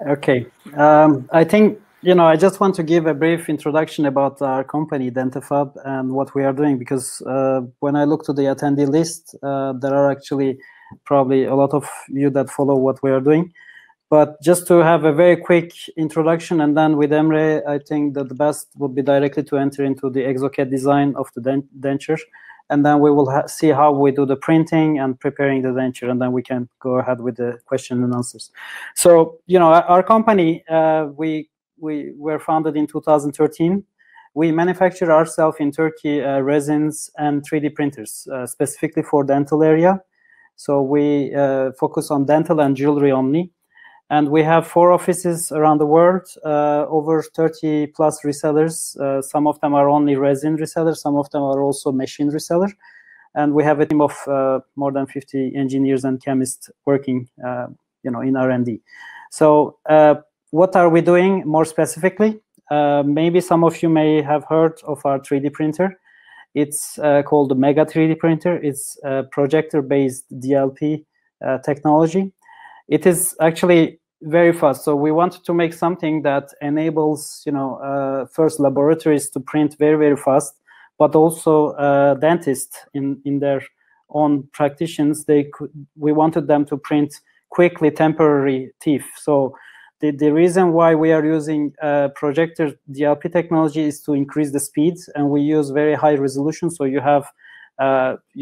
Okay. I think, I just want to give a brief introduction about our company, Dentafab, and what we are doing, because when I look to the attendee list, there are actually probably a lot of you that follow what we are doing. But just to have a very quick introduction, and then with Emre, I think that the best would be directly to enter into the Exocad design of the denture, and then we will see how we do the printing and preparing the denture, and then we can go ahead with the question and answers. So, our company, we were founded in 2013. We manufacture ourselves in Turkey resins and 3D printers, specifically for dental area. So we focus on dental and jewelry only. And we have 4 offices around the world, over 30 plus resellers. Some of them are only resin resellers. Some of them are also machine resellers. And we have a team of more than 50 engineers and chemists working, in R&D. So what are we doing more specifically? Maybe some of you may have heard of our 3D printer. It's called the Mega 3D printer. It's a projector-based DLP technology. It is actually very fast. So we wanted to make something that enables, first laboratories to print very, very fast, but also dentists in their own practitioners, we wanted them to print quickly temporary teeth. So the reason why we are using projector DLP technology is to increase the speeds, and we use very high resolution. So you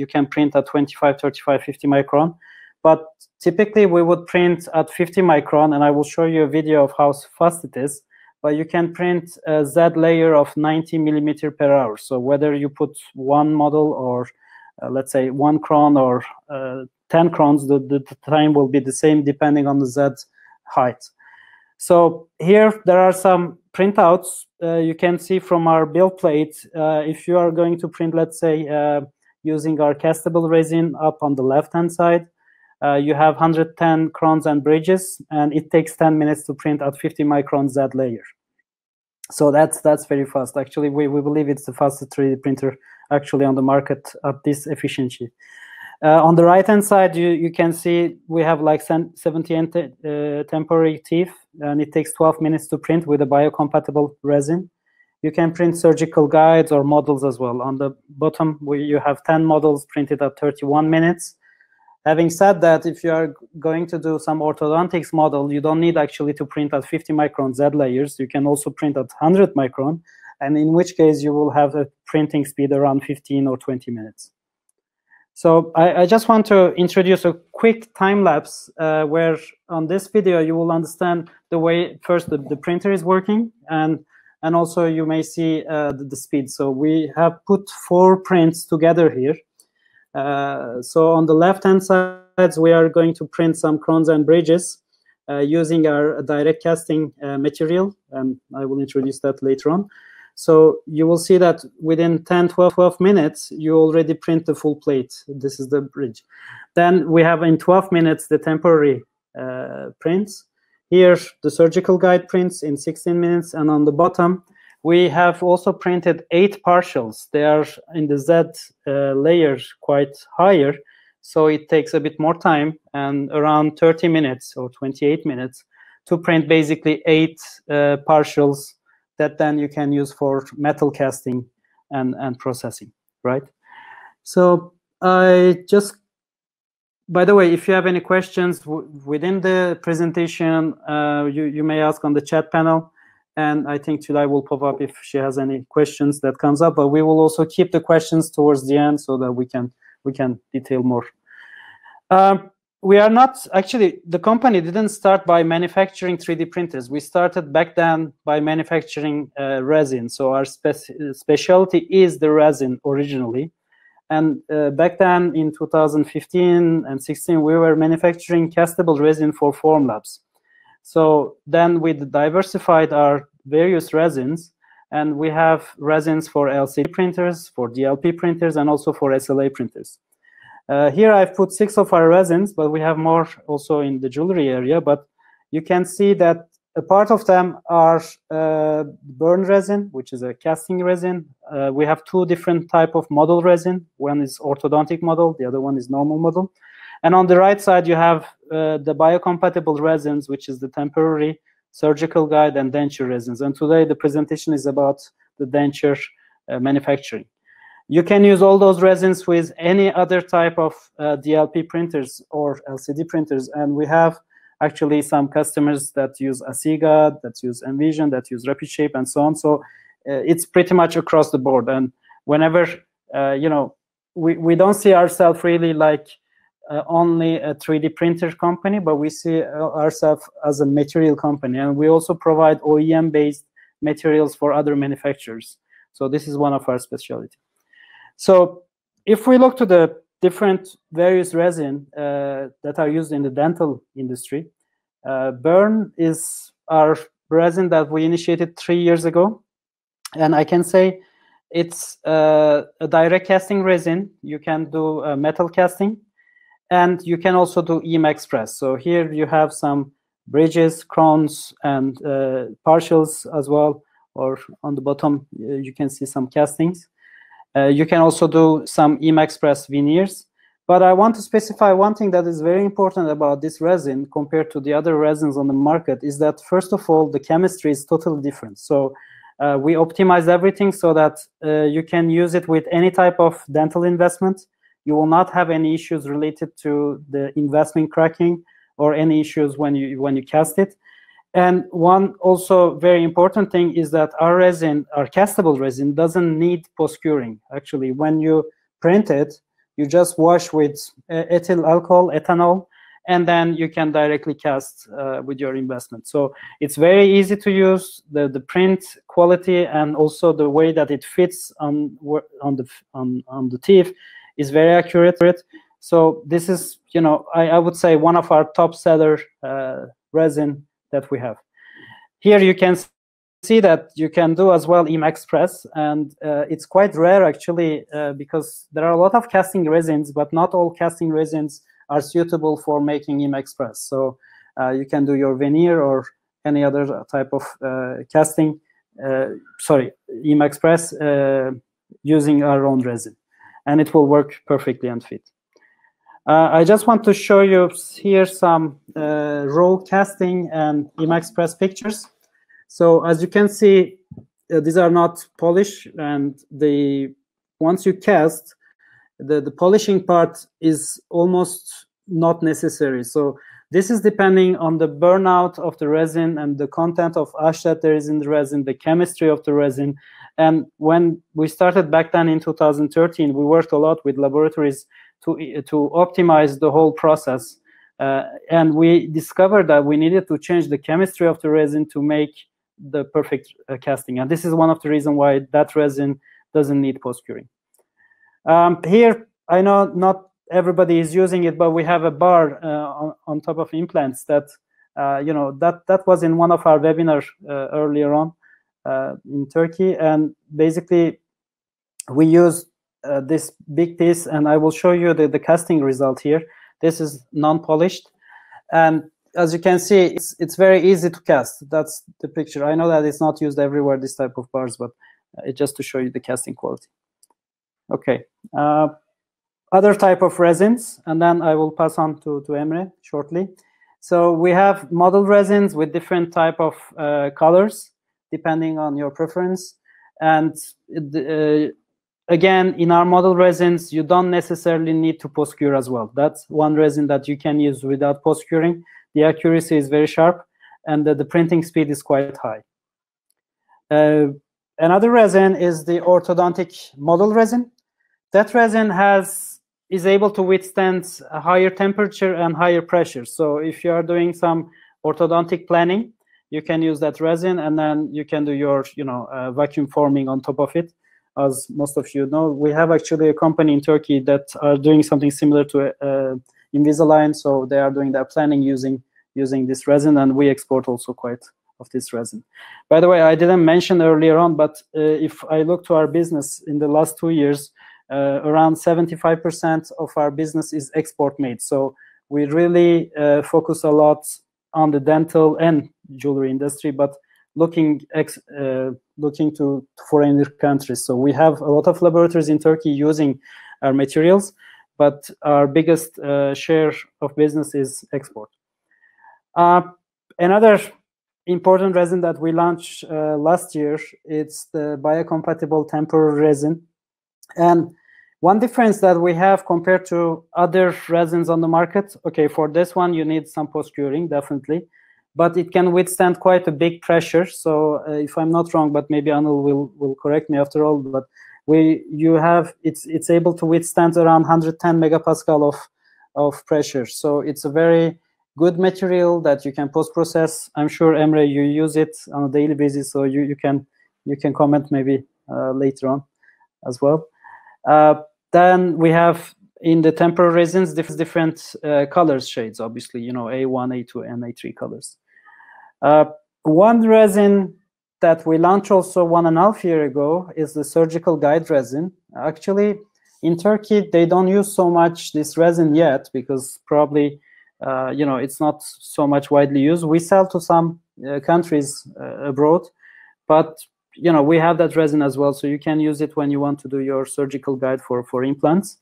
can print at 25, 35, 50 micron. But typically, we would print at 50 micron, and I will show you a video of how fast it is. But you can print a Z layer of 90 millimeter per hour. So whether you put one model or, let's say, 1 cron or 10 crons, the time will be the same depending on the Z height. So here, there are some printouts. You can see from our build plate, if you are going to print, let's say, using our Castable resin up on the left-hand side, you have 110 crons and bridges, and it takes 10 minutes to print at 50 micron Z layer. So that's very fast. Actually, we believe it's the fastest 3D printer actually on the market at this efficiency. On the right-hand side, you can see we have like 78 temporary teeth, and it takes 12 minutes to print with a biocompatible resin. You can print surgical guides or models as well. On the bottom, you have 10 models printed at 31 minutes. Having said that, if you are going to do some orthodontics model, you don't need actually to print at 50 micron Z layers. You can also print at 100 micron, and in which case you will have a printing speed around 15 or 20 minutes. So I just want to introduce a quick time lapse where on this video you will understand the way first the printer is working, and also you may see the speed. So we have put 4 prints together here. So on the left-hand side, we are going to print some crowns and bridges using our direct casting material, and I will introduce that later on. So you will see that within 10, 12 minutes, you already print the full plate. This is the bridge. Then we have in 12 minutes the temporary prints. Here, the surgical guide prints in 16 minutes, and on the bottom, we have also printed 8 partials. They are in the Z layer quite higher, so it takes a bit more time, and around 30 minutes or 28 minutes to print basically 8 partials that then you can use for metal casting and processing, right? So I just, by the way, if you have any questions within the presentation, you may ask on the chat panel. And I think Tülay will pop up if she has any questions that comes up. But we will also keep the questions towards the end so that we can detail more. We are not actually, the company didn't start by manufacturing 3D printers. We started back then by manufacturing resin. So our specialty is the resin originally. And back then in 2015 and 16, we were manufacturing castable resin for form labs. So then we diversified our various resins, and we have resins for LCD printers, for DLP printers, and also for SLA printers. Here I've put 6 of our resins, but we have more also in the jewelry area. But you can see that a part of them are burn resin, which is a casting resin. We have 2 different type of model resin. One is orthodontic model, the other one is normal model. And on the right side, you have the biocompatible resins, which is the temporary surgical guide, and denture resins. And today the presentation is about the denture manufacturing. You can use all those resins with any other type of DLP printers or LCD printers, and we have actually some customers that use Exocad, that use Envision, that use RapidShape, and so on. So it's pretty much across the board. And whenever we don't see ourselves really like only a 3D printer company, but we see ourselves as a material company, and we also provide OEM-based materials for other manufacturers. So this is one of our specialties. So if we look to the different various resin that are used in the dental industry, Burn is our resin that we initiated 3 years ago, and I can say it's a direct casting resin. You can do metal casting, and you can also do Emax press. So here you have some bridges, crowns, and partials as well, or on the bottom you can see some castings. You can also do some Emax press veneers. But I want to specify one thing that is very important about this resin compared to the other resins on the market is that, first of all, the chemistry is totally different. So we optimize everything so that you can use it with any type of dental investment. You will not have any issues related to the investment cracking or any issues when you cast it. And one also very important thing is that our resin, our castable resin, doesn't need post-curing. Actually, when you print it, you just wash with ethyl alcohol, ethanol, and then you can directly cast with your investment. So it's very easy to use. The print quality and also the way that it fits on the teeth is very accurate. So this is, I would say, one of our top seller resin that we have. Here you can see that you can do as well Emax press, and it's quite rare actually because there are a lot of casting resins, but not all casting resins are suitable for making Emax press. So you can do your veneer or any other type of casting, Emax press using our own resin, and it will work perfectly and fit. I just want to show you here some raw casting and Emax press pictures. So as you can see, these are not polished, and once you cast, the polishing part is almost not necessary. So this is depending on the burnout of the resin and the content of ash that there is in the resin, the chemistry of the resin. And when we started back then in 2013, we worked a lot with laboratories to optimize the whole process. And we discovered that we needed to change the chemistry of the resin to make the perfect casting. And this is one of the reasons why that resin doesn't need post-curing. Here, I know not everybody is using it, but we have a bar on top of implants that, that was in one of our webinars earlier on in Turkey. And basically, we use this big piece, and I will show you the casting result here. This is non-polished, and as you can see, it's very easy to cast. That's the picture. I know that it's not used everywhere, this type of bars, but it's just to show you the casting quality. Okay, other type of resins, and then I will pass on to Emre shortly. So we have model resins with different type of colors, depending on your preference. And again, in our model resins, you don't necessarily need to post-cure as well. That's one resin that you can use without post-curing. The accuracy is very sharp, and the printing speed is quite high. Another resin is the orthodontic model resin. That resin is able to withstand a higher temperature and higher pressure. So if you are doing some orthodontic planning, you can use that resin, and then you can do your vacuum forming on top of it. As most of you know, we have actually a company in Turkey that are doing something similar to Invisalign. So they are doing their planning using this resin, and we export also quite of this resin. By the way, I didn't mention earlier on, but if I look to our business in the last 2 years, around 75% of our business is export made. So we really focus a lot on the dental and jewelry industry, but looking to foreign countries. So we have a lot of laboratories in Turkey using our materials, but our biggest share of business is export. Another important resin that we launched last year. It's the biocompatible Denture Resin. And one difference that we have compared to other resins on the market, okay, for this one, you need some post-curing, definitely. But it can withstand quite a big pressure. So if I'm not wrong, but maybe Anil will correct me after all, but it's able to withstand around 110 megapascal of pressure. So it's a very good material that you can post-process. I'm sure, Emre, you use it on a daily basis, so you can comment maybe later on as well. Then we have in the Denture resins different colors shades, obviously, you know, A1, A2, and A3 colors. One resin that we launched also 1.5 years ago is the surgical guide resin. Actually, in Turkey, they don't use so much this resin yet because probably, you know, it's not so much widely used. We sell to some countries abroad, but you know, we have that resin as well, so you can use it when you want to do your surgical guide for implants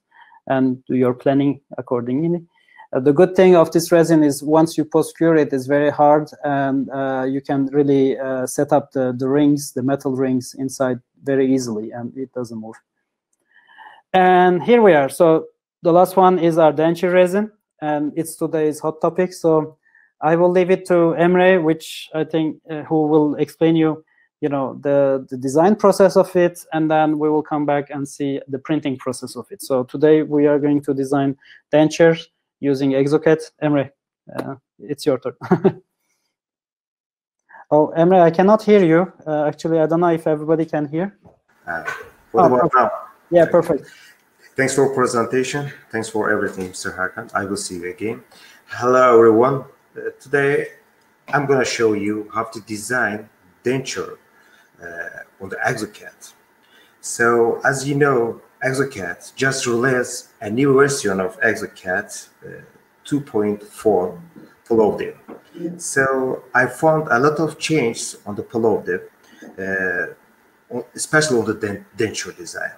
and do your planning accordingly. The good thing of this resin is once you post-cure it, it's very hard, and you can really set up the rings, the metal rings inside very easily, and it doesn't move. And here we are. So the last one is our denture resin, and it's today's hot topic. So I will leave it to Emre, which I think who will explain you know, the design process of it, and then we will come back and see the printing process of it. So today we are going to design dentures using Exocad. Emre, it's your turn. Oh, Emre, I cannot hear you. Actually, I don't know if everybody can hear. What about now? Yeah, perfect. Thanks for presentation. Thanks for everything, Mr. Hakan. I will see you again. Hello, everyone. Today, I'm going to show you how to design denture on the Exocad. So, as you know, Exocad just released a new version of Exocad 2.4 Plovdiv. So, I found a lot of changes on the Plovdiv, especially on the denture design.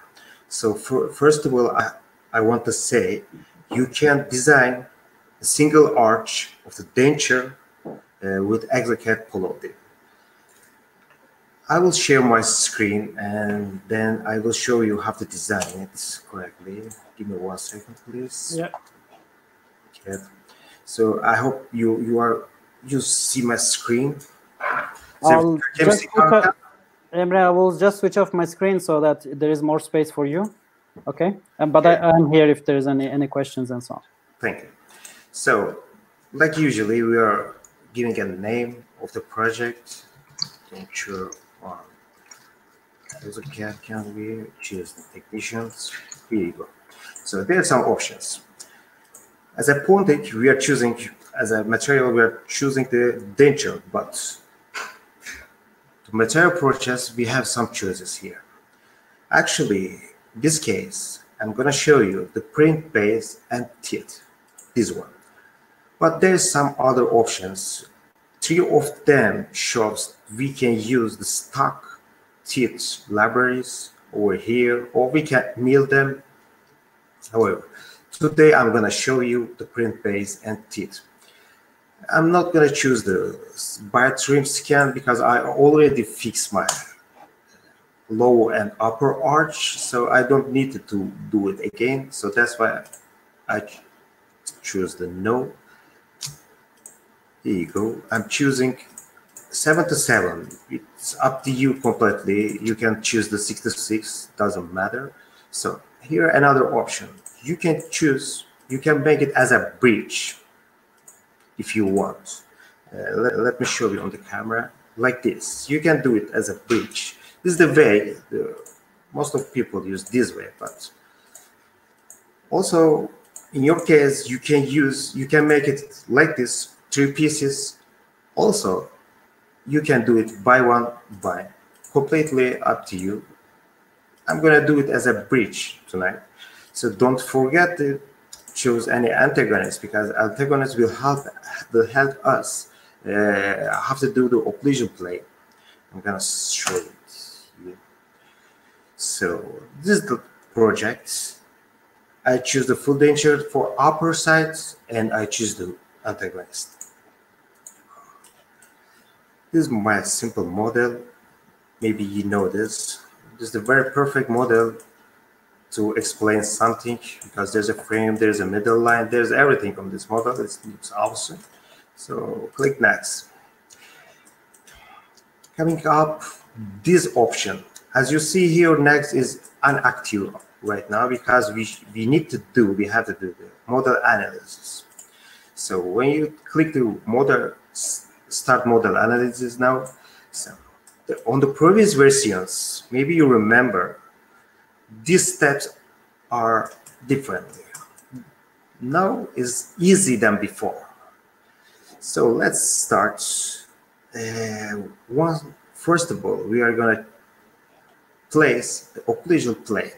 So, first of all, I want to say you can design a single arch of the denture with Exocad Plovdiv. I will share my screen and then I will show you how to design it correctly. Give me 1 second, please. Yeah. Okay. So I hope you see my screen. So Emre, I will just switch off my screen so that there is more space for you. Okay. But okay. I'm here if there's any questions and so on. Thank you. So, like usually, we are giving a name of the project. Denture on Exocad, can we choose the technicians? Here you go. So there are some options. As a Pontic, we are choosing as a material, we are choosing the denture, but the material process, we have some choices here. Actually, in this case, I'm going to show you the print base and teeth, this one. But there's some other options. 3 of them shows we can use the stock teeth libraries over here, or we can mill them. However, today I'm going to show you the print base and teeth. I'm not going to choose the bi-trim scan because I already fixed my lower and upper arch, so I don't need to do it again. So that's why I choose the no. Here you go. I'm choosing 7 to 7. It's up to you completely. You can choose the 6 to 6, doesn't matter. So here another option. You can choose, you can make it as a bridge if you want. Let me show you on the camera like this. You can do it as a bridge. This is the way most of people use this way, but also in your case you can make it like this, 3 pieces. Also you can do it by completely up to you. I'm gonna do it as a bridge tonight, so don't forget to choose any antagonist, because antagonist will help us how to do the occlusion plate. I'm gonna show it here. So this is the project. I choose the full denture for upper sides and I choose the antagonist. This is my simple model. Maybe you know this. This is the very perfect model to explain something, because there's a frame, there's a middle line, there's everything on this model. It's awesome. So click next. Coming up, this option, as you see here, next is inactive right now, because we have to do the model analysis. So when you click the model, start model analysis now, so on the previous versions, maybe you remember, these steps are different. Now is easy than before. So let's start. First of all, we are going to place the occlusal plane.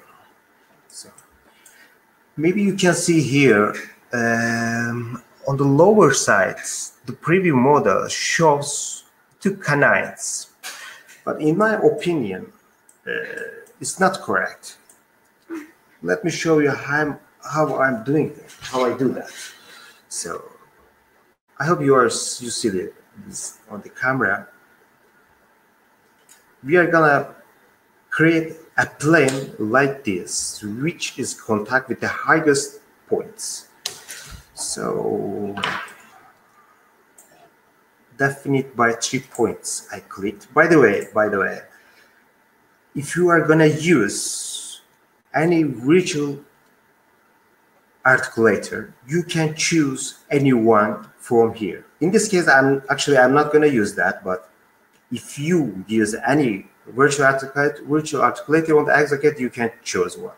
So maybe you can see here on the lower side, the preview model shows 2 canines, but in my opinion, it's not correct. Let me show you how I'm doing that, how I do that. So I hope you see this on the camera. We are gonna create a plane like this, which is contact with the highest points. So definite by 3 points I clicked. By the way, if you are gonna use any virtual articulator, you can choose any one from here. In this case, I'm not gonna use that, but if you use any virtual articulator on the Exocad, you can choose one.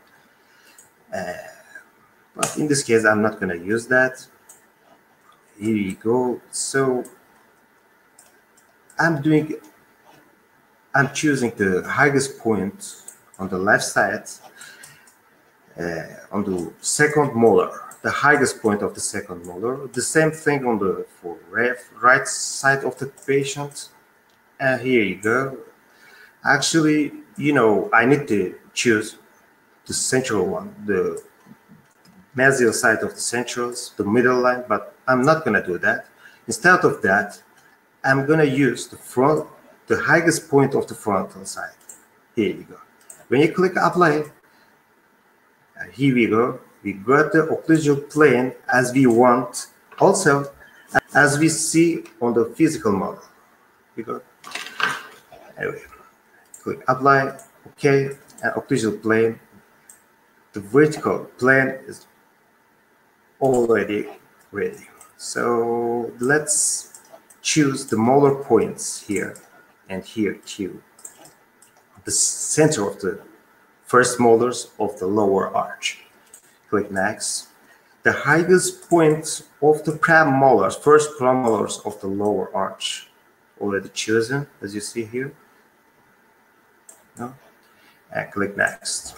But in this case, I'm not going to use that. Here you go. So I'm choosing the highest point on the left side, on the second molar, the highest point of the second molar. The same thing on the right side of the patient. And here you go. Actually, I need to choose the central one, the mesial side of the centrals, the middle line, but I'm not going to do that. Instead of that, I'm going to use the highest point of the frontal side. Here you go. When you click apply, here we go. We got the occlusal plane as we want, also as we see on the physical model. We go. Anyway, click apply, OK, and occlusal plane. The vertical plane is already ready. So let's choose the molar points here and here too. The center of the first molars of the lower arch. Click next. The highest point of the premolars, first premolars of the lower arch, already chosen, as you see here. No? And click next.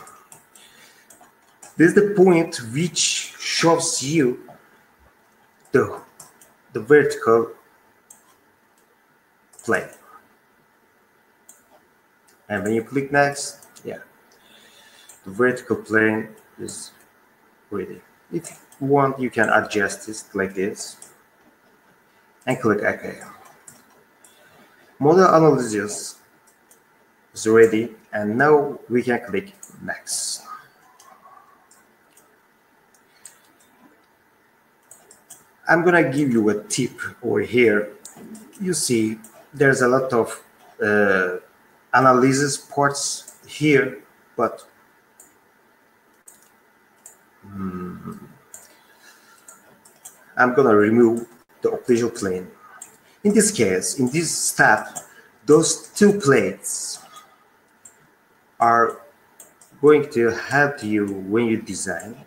This is the point which shows you the vertical plane. And when you click next, yeah, the vertical plane is ready. If you want, you can adjust this like this and click OK. Model analysis is ready, and now we can click next. I'm gonna give you a tip over here. You see, there's a lot of analysis parts here, but I'm gonna remove the occlusal plane. In this case, in this step, those 2 plates are going to help you when you design.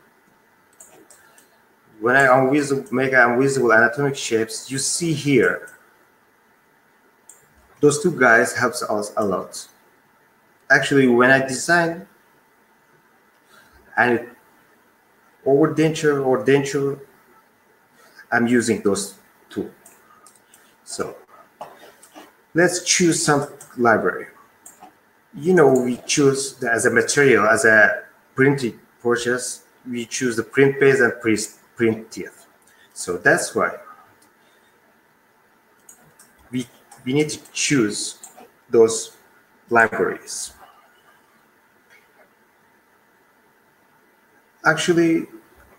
When I make invisible anatomic shapes, you see here, those 2 guys helps us a lot. Actually, when I design and over denture or denture, I'm using those 2. So let's choose some library. We choose as a material, as a printing purchase, we choose the print base and print teeth. So that's why we we need to choose those libraries. Actually,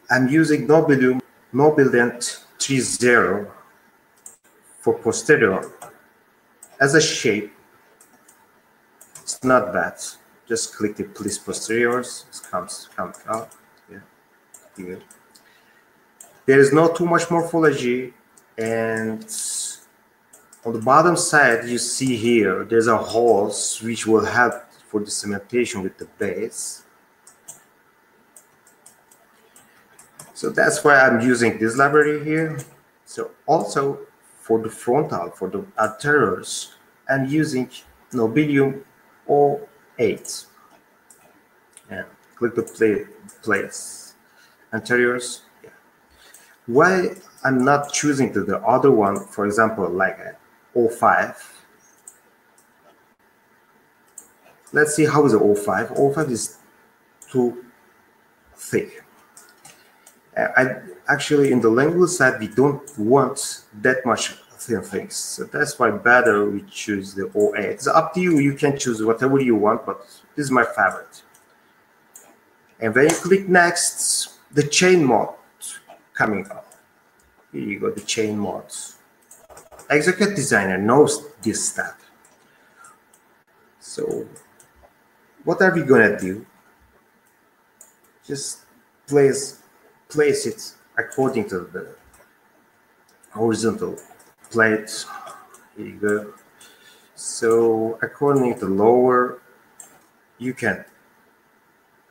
I'm using Nobildent 3.0 for posterior as a shape. It's not bad. Just click the please posteriors. It comes out. Yeah. Here. There is not too much morphology, and on the bottom side you see here there's a holes which will help for the cementation with the base. So that's why I'm using this library here. So also for the frontal, for the anteriors, I'm using Nobildent 08. And click the place. Anteriors. Yeah. Why I'm not choosing the other one, for example, like a 05. Let's see how is the 05. 05 is too thick. Actually, in the lingual side, we don't want that much thin things. So that's why better we choose the 08. It's up to you. You can choose whatever you want, but this is my favorite. And when you click next, the chain mode coming up. Here you go, the chain modes. Exocad designer knows this step. So what are we gonna do? Just place it according to the horizontal plate. Here you go. So according to lower, you can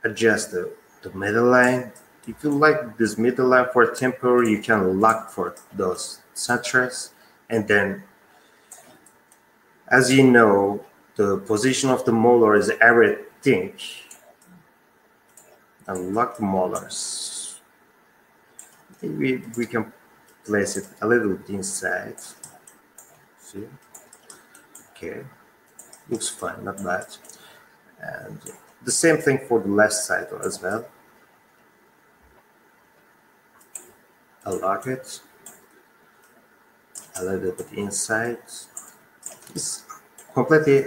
adjust the middle line. If you like this middle line for temporary, you can lock for those centers. And then, as you know, the position of the molar is everything. Unlock the molars. Maybe we can place it a little bit inside. See? Okay. Looks fine, not bad. And the same thing for the left side as well. Unlock it. A little bit inside. It's completely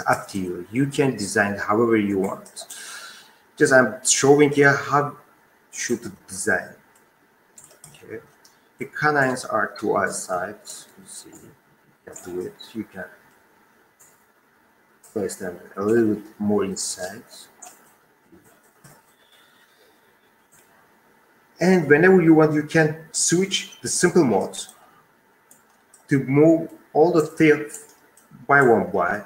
up to you. You can design however you want. Just I'm showing here how should design. Okay. The canines are to our side. You see, you can do it. You can place them a little bit more inside. And whenever you want, you can switch the simple mode to move all the teeth by one by,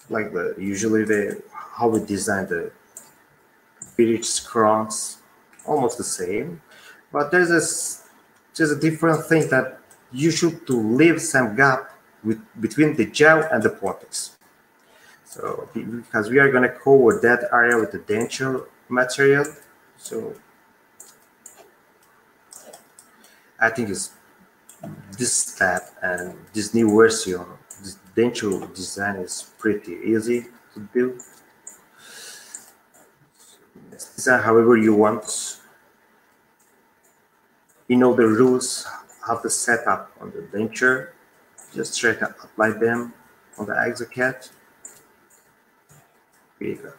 like usually how we design the British crowns, almost the same. But there's just a different thing that you should to leave some gap between the gel and the pontics. So because we are going to cover that area with the denture material, so I think it's this step and this new version, this denture design is pretty easy to do. Design however you want. You know the rules, how to set up on the denture. Just try to apply them on the Exocad. Here you go.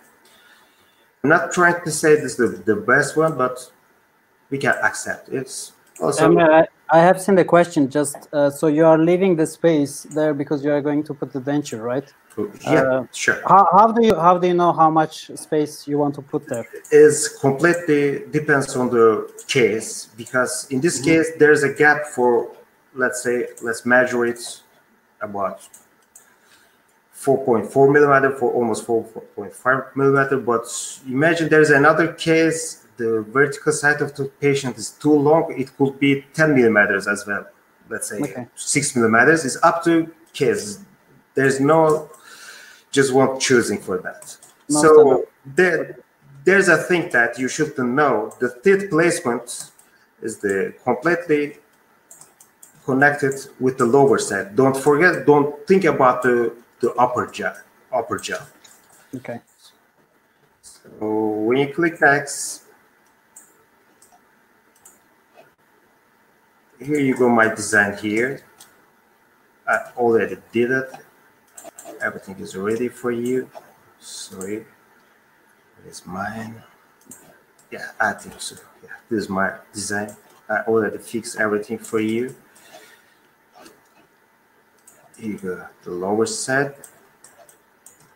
I'm not trying to say this is the best one, but we can accept it. Also, I have seen the question. Just so you are leaving the space there because you are going to put the denture, right? Yeah, sure. How do you know how much space you want to put there? Is completely depends on the case, because in this case there's a gap for, let's measure it about 4.4 millimeter for almost 4.5 millimeter. But imagine there's another case, the vertical side of the patient is too long, it could be 10 millimeters as well. Let's say 6 millimeters. Is up to case. There's no just one choosing for that. So there's a thing that you should know. The teeth placement is completely connected with the lower side. Don't forget, don't think about the upper jaw. Okay. So when you click next, here you go, my design here. I already did it. Everything is ready for you. Sorry, it's mine. Yeah, I think so. Yeah, this is my design. I already fixed everything for you. Here you go, the lower side.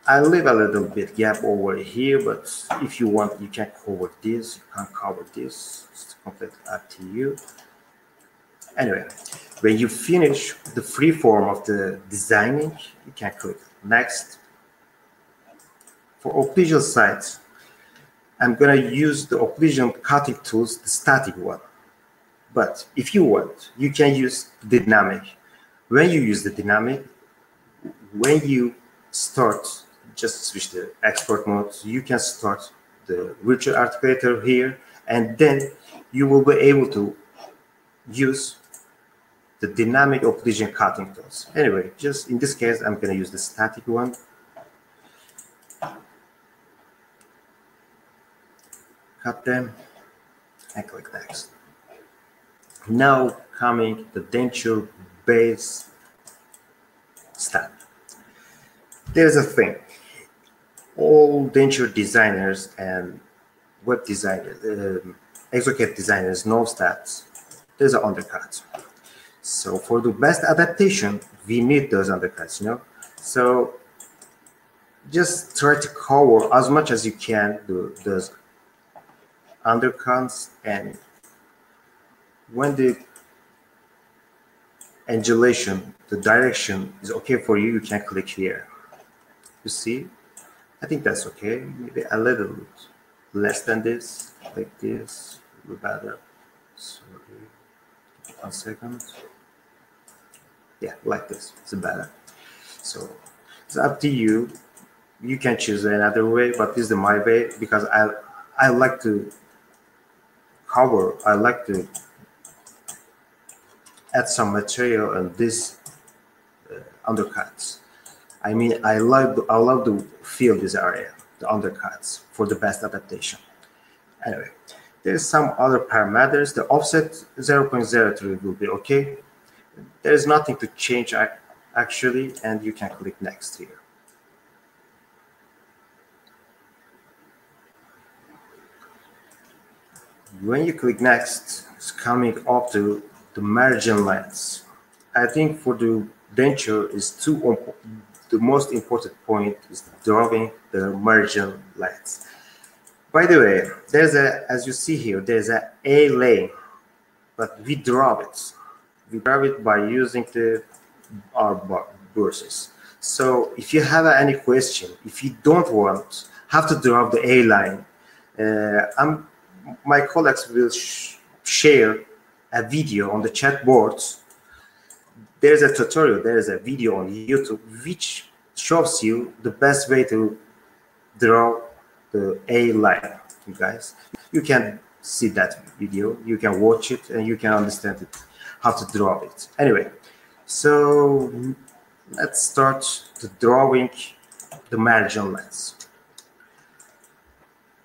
I leave a little bit gap over here, but if you want, you can cover this. You can cover this. It's completely up to you. Anyway, when you finish the free form of the designing, you can click next. For occlusion sides, I'm gonna use the occlusion cutting tools, the static one. But if you want, you can use dynamic. When you use the dynamic, when you start, just switch the export mode, you can start the virtual articulator here, and then you will be able to use the dynamic occlusion cutting tools. Anyway, just in this case, I'm going to use the static one. Cut them and click next. Now coming the denture base stamp. There's a thing. All denture designers and web designers, Exocad designers knows that there's an undercut. So for the best adaptation, we need those undercuts, you know. So just try to cover as much as you can those undercuts, and when the angulation, the direction is okay for you, you can click here. You see? I think that's okay. Maybe a little bit less than this, like this, a little better. Sorry, 1 second. Yeah, like this. It's better. So it's up to you. You can choose another way, but this is my way because I like to cover. I like to add some material on this undercuts. I mean, I love to feel this area, the undercuts, for the best adaptation. Anyway, there's some other parameters. The offset 0.03 will be okay. There's nothing to change actually, and you can click next here. When you click next, it's coming up to the margin lengths. I think for the denture is the most important point is drawing the margin lengths. By the way, there's as you see here, there's a lane, but we draw it. We draw it by using our brushes. So if you have any question, if you don't want, have to draw the A line, my colleagues will share a video on the chat boards. There's a tutorial, there's a video on YouTube which shows you the best way to draw the A line, you guys. You can see that video, you can watch it, and you can understand it, how to draw it. Anyway, so let's start the drawing the margin lines.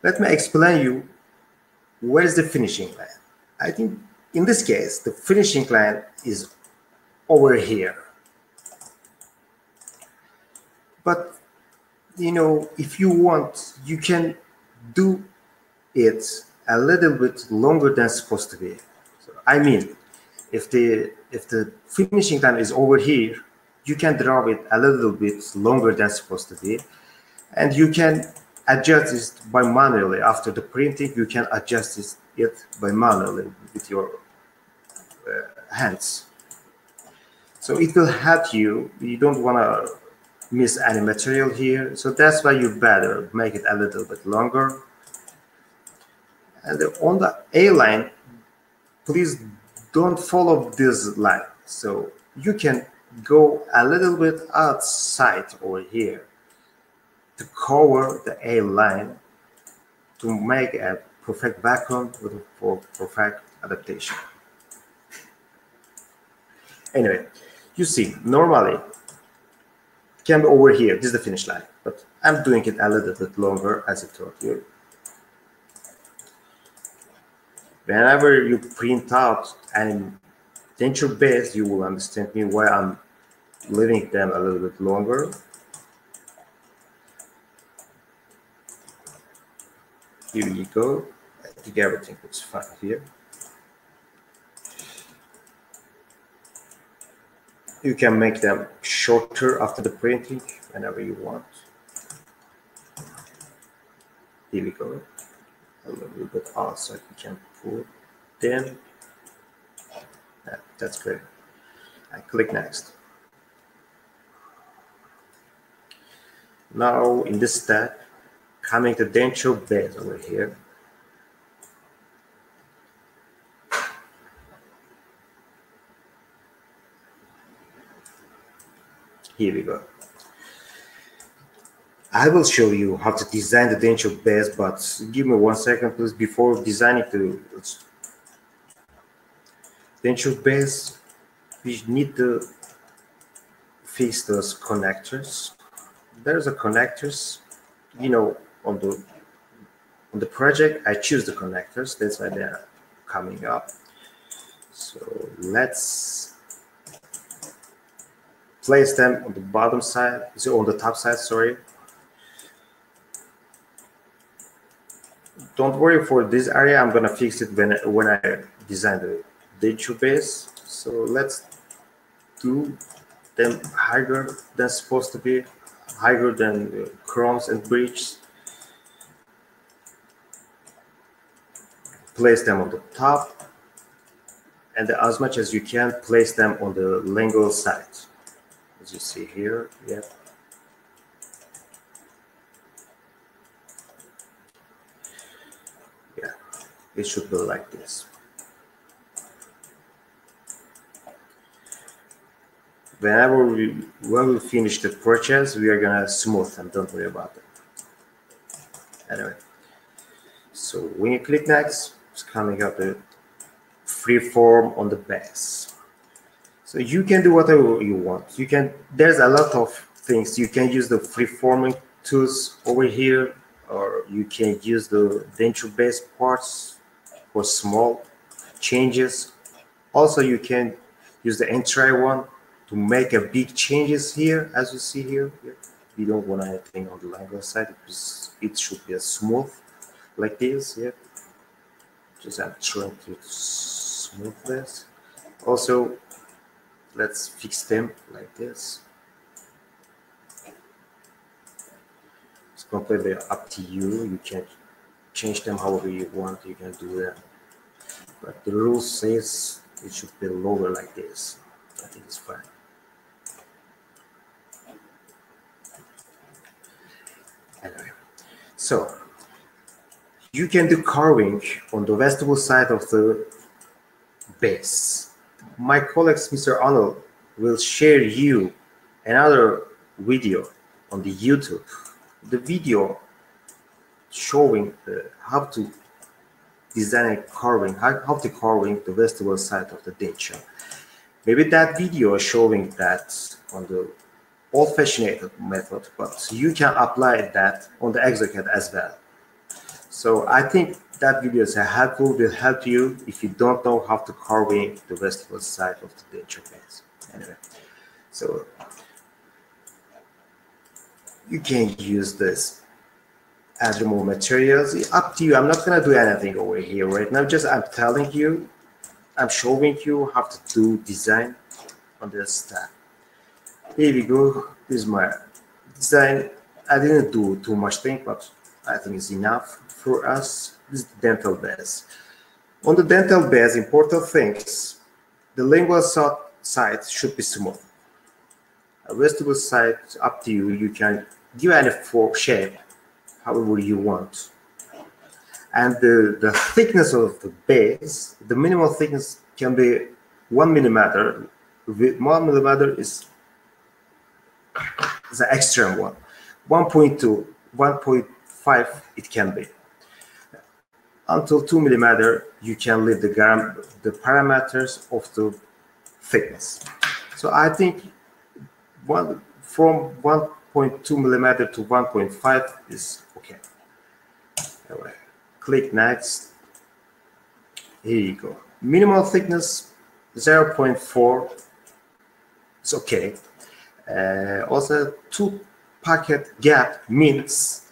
Let me explain you where is the finishing line. I think in this case, the finishing line is over here. But you know, if you want, you can do it a little bit longer than it's supposed to be. So, I mean, if the finishing line is over here, you can draw it a little bit longer than it's supposed to be, and you can adjust it by manually. After the printing, you can adjust it by manually with your hands. So it will help you. You don't want to miss any material here, so that's why you better make it a little bit longer. And on the A line, please don't follow this line. So you can go a little bit outside over here to cover the A line to make a perfect background for perfect adaptation. Anyway, you see, normally it can be over here. This is the finish line, but I'm doing it a little bit longer, as I told you. Whenever you print out any denture base, you will understand me why I'm leaving them a little bit longer. Here you go. I think everything looks fine here. You can make them shorter after the printing whenever you want. Here we go. A little bit outside we can pull them. Yeah, that's great. I click next. Now in this step, coming to denture base over here. Here we go. I will show you how to design the denture base, but give me 1 second, please. Before designing the denture base, we need to fix those connectors. There's a connectors, you know, on the project. I choose the connectors. That's why they're coming up. So let's place them on the bottom side, so on the top side, sorry. Don't worry for this area, I'm gonna fix it when I design the denture base. So let's do them higher than supposed to be, higher than crowns and bridges. Place them on the top, and as much as you can, place them on the lingual side. As you see here, yeah. Yeah, it should be like this. When we finish the purchase, we are gonna smooth them, don't worry about it. Anyway, so when you click next, it's coming up a free form on the base. So you can do whatever you want. You can, there's a lot of things. You can use the free-forming tools over here, or you can use the denture base parts for small changes. Also, you can use the entire one to make a big changes here, as you see here. We don't want anything on the lingual side. It should be a smooth like this. Yeah. Just I'm trying to smooth this. Also, let's fix them like this. It's completely up to you. You can change them however you want. You can do that. But the rule says it should be lower like this. I think it's fine. Anyway, so you can do carving on the vestibule side of the base. My colleague, Mr. Arnold, will share you another video on the YouTube. The video showing how to design a carving, how to carving the vestibule side of the denture. Maybe that video showing that on the old-fashioned method, but you can apply that on the Exocad as well. So I think that video is helpful, will help you if you don't know how to carving the vestibule side of the denture base. Anyway, so you can use this as remove materials. It's up to you. I'm not gonna do anything over here right now. Just I'm telling you, I'm showing you how to do design on this step. Here we go. This is my design. I didn't do too much thing, but I think it's enough for us. This is the dental base. On the dental base, important things, the lingual side should be smooth. A vestibule side, up to you. You can give any form, shape, however you want. And the thickness of the base, the minimal thickness can be 1 millimeter. 1 millimeter is the extreme one. 1.2, 1.5 it can be. Until 2 millimeter, you can leave the parameters of the thickness. So I think from 1.2 millimeter to 1.5 is okay. Anyway, click next. Here you go. Minimal thickness 0.4 is okay. Also, two pocket gap means,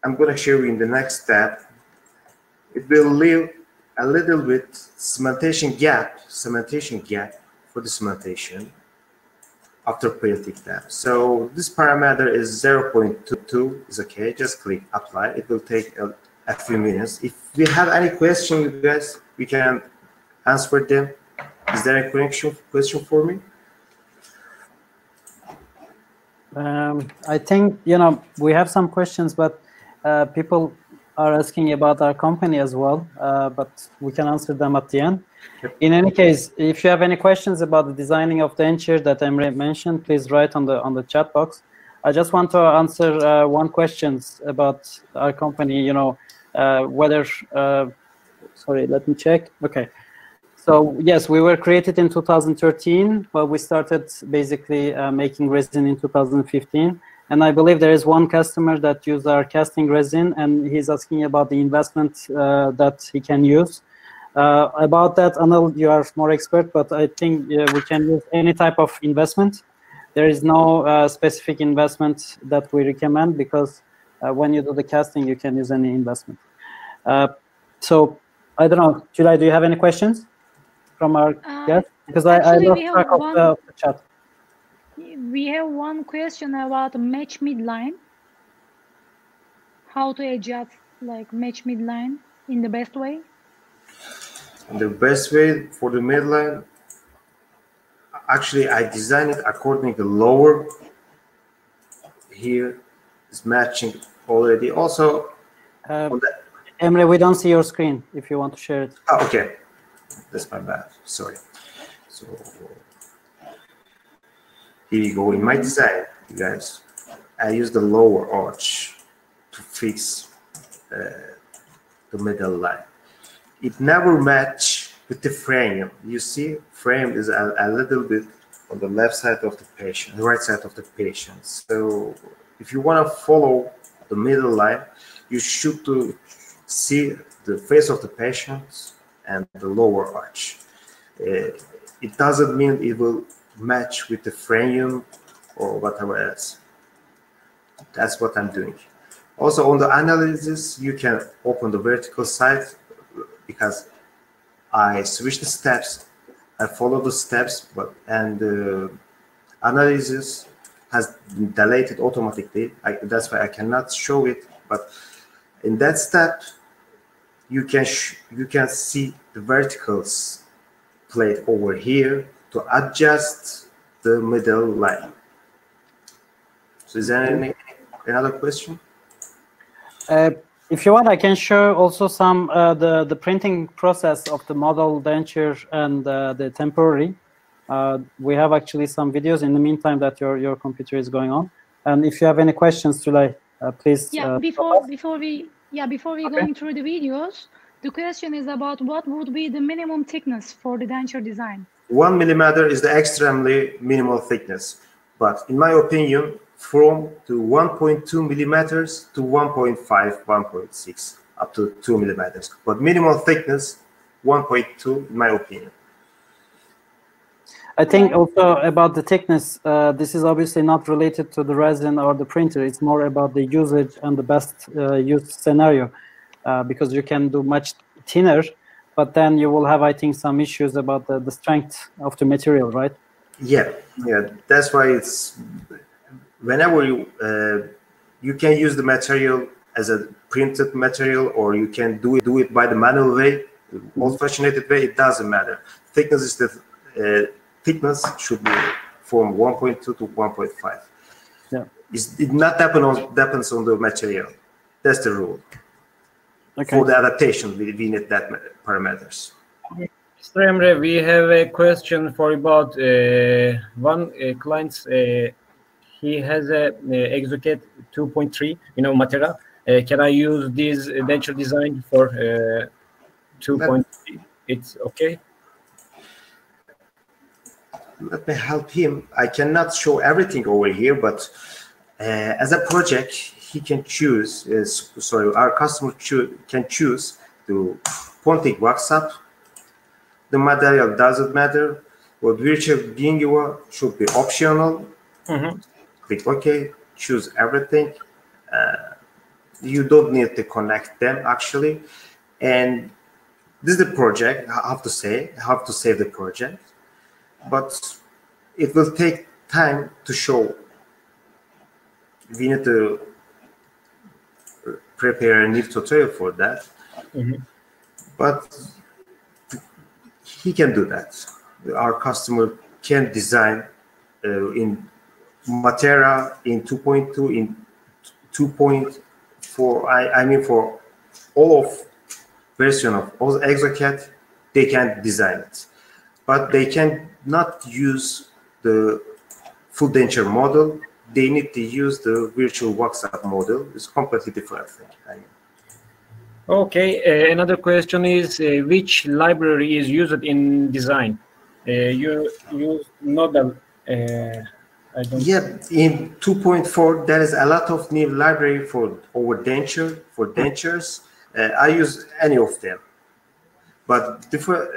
I'm going to show you in the next step, it will leave a little bit cementation gap for the cementation after printing them. So this parameter is 0.22 is okay. Just click apply. It will take a few minutes. If we have any question, you guys, we can answer them. Is there a question for me? I think, you know, we have some questions, but people are asking about our company as well, but we can answer them at the end. Yep. In any case, if you have any questions about the designing of Denture that Emre mentioned, please write on the chat box. I just want to answer one question about our company, you know, whether, sorry, let me check. Okay. So yes, we were created in 2013, but we started basically making resin in 2015. And I believe there is one customer that used our casting resin, and he's asking about the investment that he can use. About that, Anil, you are more expert, but I think we can use any type of investment. There is no specific investment that we recommend, because when you do the casting, you can use any investment. So I don't know, July, do you have any questions from our guest? Because I lost track of the chat. We have one question about match midline. How to adjust like match midline in the best way? The best way for the midline, actually I designed it according to lower. Here is matching already. Also, Emre, we don't see your screen if you want to share it. Oh, okay. That's my bad. Sorry. So here you go. In my design, you guys, I use the lower arch to fix the middle line. It never match with the frame. You see, frame is a little bit on the left side of the patient, the right side of the patient. So if you want to follow the middle line, you should see the face of the patient and the lower arch. It doesn't mean it will match with the frame or whatever else. That's what I'm doing. Also on the analysis, you can open the vertical side, because I switch the steps, I follow the steps, and the analysis has deleted automatically. That's why I cannot show it. But in that step, you can see the verticals plate over here to adjust the middle line. So is there another question? If you want, I can show also some the printing process of the model denture and the temporary. We have actually some videos in the meantime that your computer is going on. And if you have any questions, Tulay, please. Yeah, before we going through the videos, the question is about what would be the minimum thickness for the denture design? 1 millimeter is the extremely minimal thickness, but in my opinion, from to 1.2 millimeters to 1.5, 1.6, up to 2 millimeters. But minimal thickness, 1.2, in my opinion. I think also about the thickness, this is obviously not related to the resin or the printer. It's more about the usage and the best use scenario, because you can do much thinner, but then you will have, I think, some issues about the strength of the material, right? Yeah, that's why it's, whenever you can use the material as a printed material, or you can do it by the manual way, old-fashioned way, it doesn't matter. Thickness is the thickness should be from 1.2 to 1.5. Yeah, it not depends on the material. That's the rule. Okay. For the adaptation, we need that parameters. Mr. Emre, we have a question for about one client. He has a Exocad 2.3, Matera. Can I use this denture design for 2.3? It's okay. Let me help him. I cannot show everything over here, but as a project, he can choose. Our customer can choose to Pontic wax up. The material doesn't matter. Well, virtual gingiva should be optional. Click OK, choose everything. You don't need to connect them actually. And this is the project. I have to save the project, but it will take time to show. We need to prepare a new tutorial for that. But he can do that. Our customer can design in Matera, in 2.2, in 2.4. I mean, for all of version of all Exocad, they can design it, but they can not use the full denture model. They need to use the virtual wax-up model. It's completely different thing. Okay, another question is which library is used in design? You use Nodal. I don't. Yeah, in 2.4 there is a lot of new library for dentures. I use any of them, but different.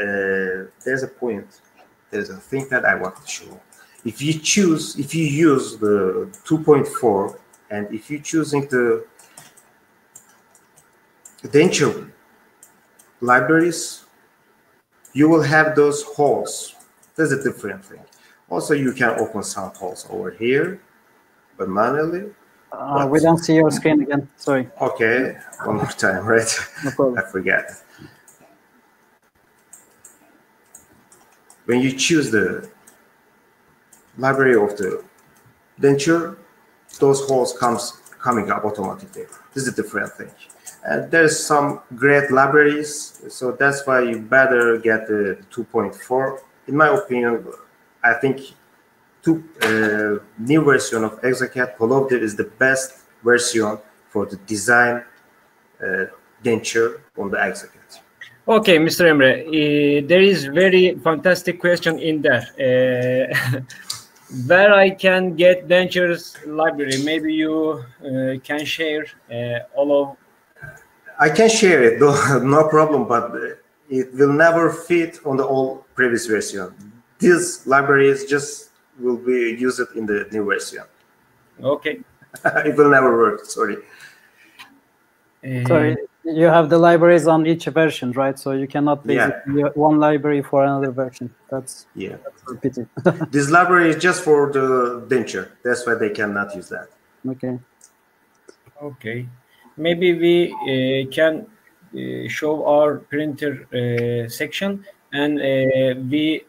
There's a point. There's a thing that I want to show. If you use the 2.4, and if you're choosing the denture libraries, you will have those holes. That's a different thing. Also, you can open some holes over here, but manually. We don't see your screen again. Sorry. Okay, one more time, right? No problem. I forget. When you choose the library of the denture, those holes coming up automatically. This is a different thing. And there's some great libraries, so that's why you better get the 2.4. In my opinion, I think new version of Exocad Plovdiv is the best version for the design denture on the Exocad. Okay, Mr. Emre, there is very fantastic question in there. Where I can get dentures library? Maybe you can share all of. I can share it, though, no problem, but it will never fit on the old previous version. These libraries just will be used in the new version. Okay. It will never work, sorry. Sorry, you have the libraries on each version, right? So you cannot basically one library for another version. That's a pity. This library is just for the denture. That's why they cannot use that. Okay. Okay. Maybe we can show our printer section, and we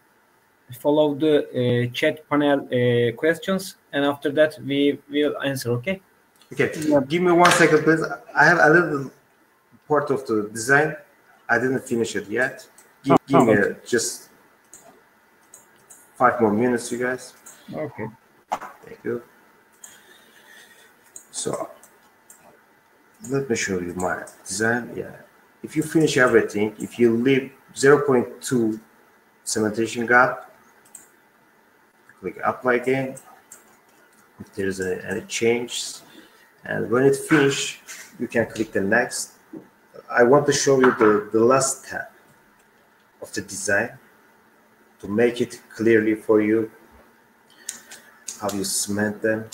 follow the chat panel questions, and after that we will answer. Okay. Okay. Give me 1 second, please. I have a little part of the design. I didn't finish it yet. Give me just 5 more minutes, you guys. Okay. Thank you. So let me show you my design. Yeah. If you finish everything, if you leave 0.2 cementation gap, click apply again. If there's any changes, and when it's finished, you can click the next. I want to show you the last step of the design to make it clearly for you how you cement them.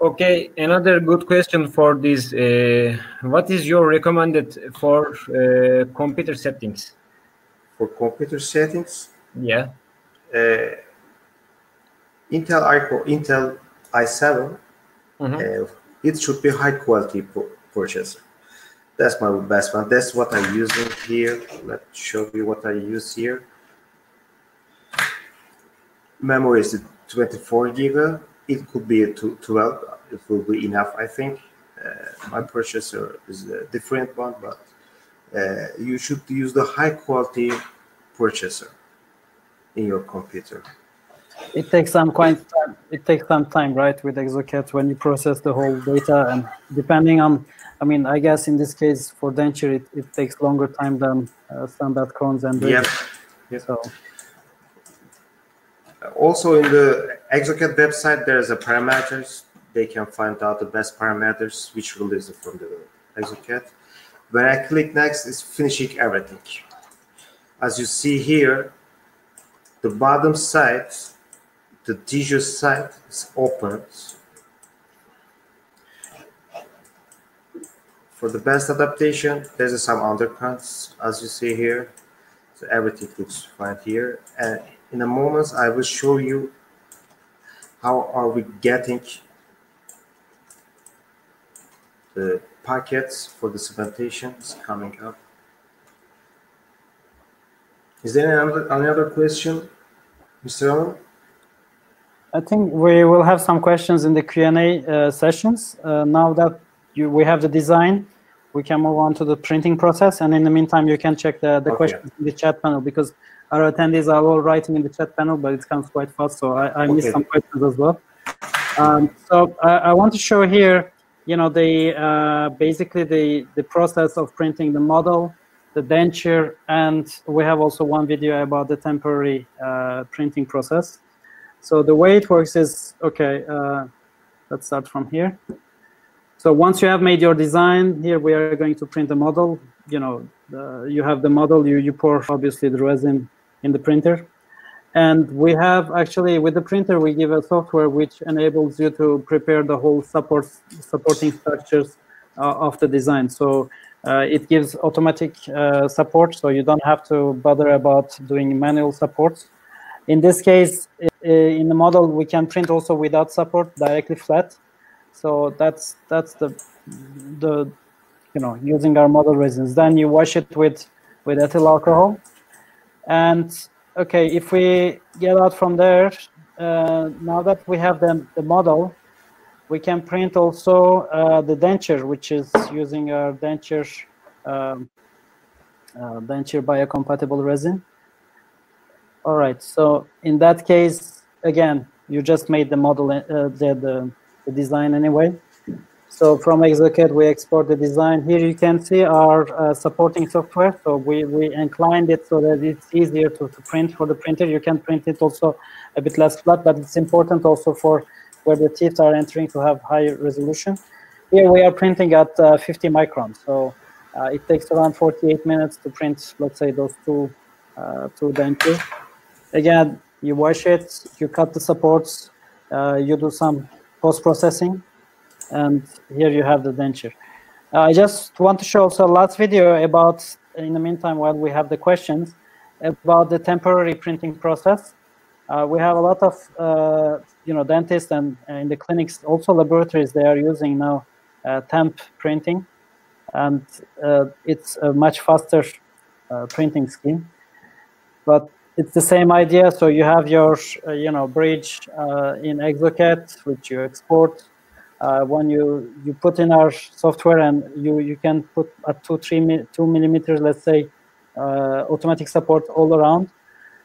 Okay, another good question for this. What is your recommended for computer settings? For computer settings? Yeah. Intel i7, it should be high quality processor. That's my best one. That's what I'm using here. Let's show you what I use here. Memory is 24 GB. It could be a 12. It will be enough, I think. My processor is a different one, but you should use the high quality processor in your computer. It takes some time, right, with Exocad when you process the whole data, and depending on, I mean, I guess in this case for denture, it takes longer time than standard cones and Yeah. So. Also in the Exocad website, there's a parameters. They can find out the best parameters which released from the Exocad. When I click next, it's finishing everything. As you see here, the bottom side, the tissue side is open. For the best adaptation, there's some undercuts, as you see here. So everything looks fine here. And in a moment, I will show you how are we getting the packets for the cementation coming up. Is there any other question, Mr. Allen? I think we will have some questions in the Q&A sessions. Now that we have the design, we can move on to the printing process. And in the meantime, you can check the questions in the chat panel, because our attendees are all writing in the chat panel, but it comes quite fast. So I missed some questions as well. So I want to show here, you know, basically the process of printing the model, the denture, and we have also one video about the temporary printing process. So the way it works is, okay, let's start from here. So once you have made your design, here we are going to print the model. You know, you have the model, you pour obviously the resin in the printer. And we have actually, with the printer, we give a software which enables you to prepare the whole supporting structures of the design. So it gives automatic support, so you don't have to bother about doing manual supports. In this case, in the model, we can print also without support, directly flat. So that's the you know, using our model resins. Then you wash it with ethyl alcohol. And okay, if we get out from there, now that we have the model, we can print also the denture, which is using our denture biocompatible resin. All right, so in that case, again, you just made the model, the design anyway. So from Exocad, we export the design. Here you can see our supporting software. So we inclined it so that it's easier to print for the printer. You can print it also a bit less flat, but it's important also for where the teeth are entering to have higher resolution. Here we are printing at 50 microns. So it takes around 48 minutes to print, let's say, those two dentures. Again, you wash it, you cut the supports, you do some post-processing, and here you have the denture. I just want to show also last video about, in the meantime, while we have the questions, about the temporary printing process. We have a lot of you know, dentists and in the clinics, also laboratories, they are using now temp printing, and it's a much faster printing scheme. But it's the same idea. So you have your you know, bridge in Exocad, which you export. When you put in our software, and you can put at 2 millimeters, let's say, automatic support all around.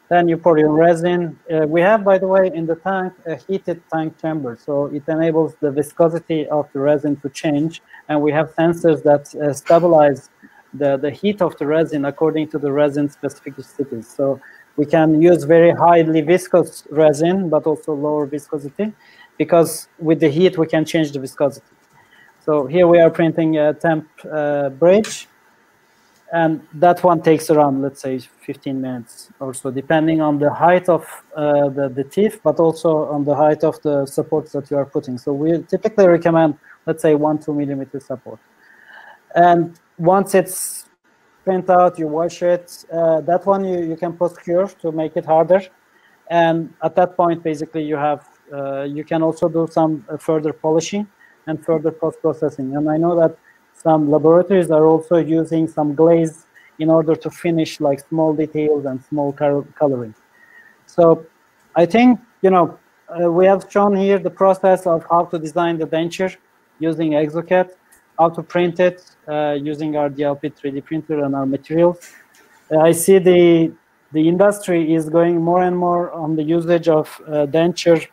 Then you pour your resin. We have, by the way, in the tank, a heated tank chamber. So it enables the viscosity of the resin to change. And we have sensors that stabilize the heat of the resin according to the resin specificities. So we can use very highly viscous resin, but also lower viscosity, because with the heat, we can change the viscosity. So here we are printing a temp bridge. And that one takes around, let's say, 15 minutes or so, depending on the height of the teeth, but also on the height of the supports that you are putting. So we typically recommend, let's say, 1-2 millimeter support. And once it's print out, you wash it. That one you can post-cure to make it harder. And at that point, basically, you have you can also do some further polishing and further post-processing. And I know that some laboratories are also using some glaze in order to finish like small details and small coloring. So I think, you know, we have shown here the process of how to design the denture using Exocad. how to print it using our DLP 3D printer and our materials. I see the industry is going more and more on the usage of denture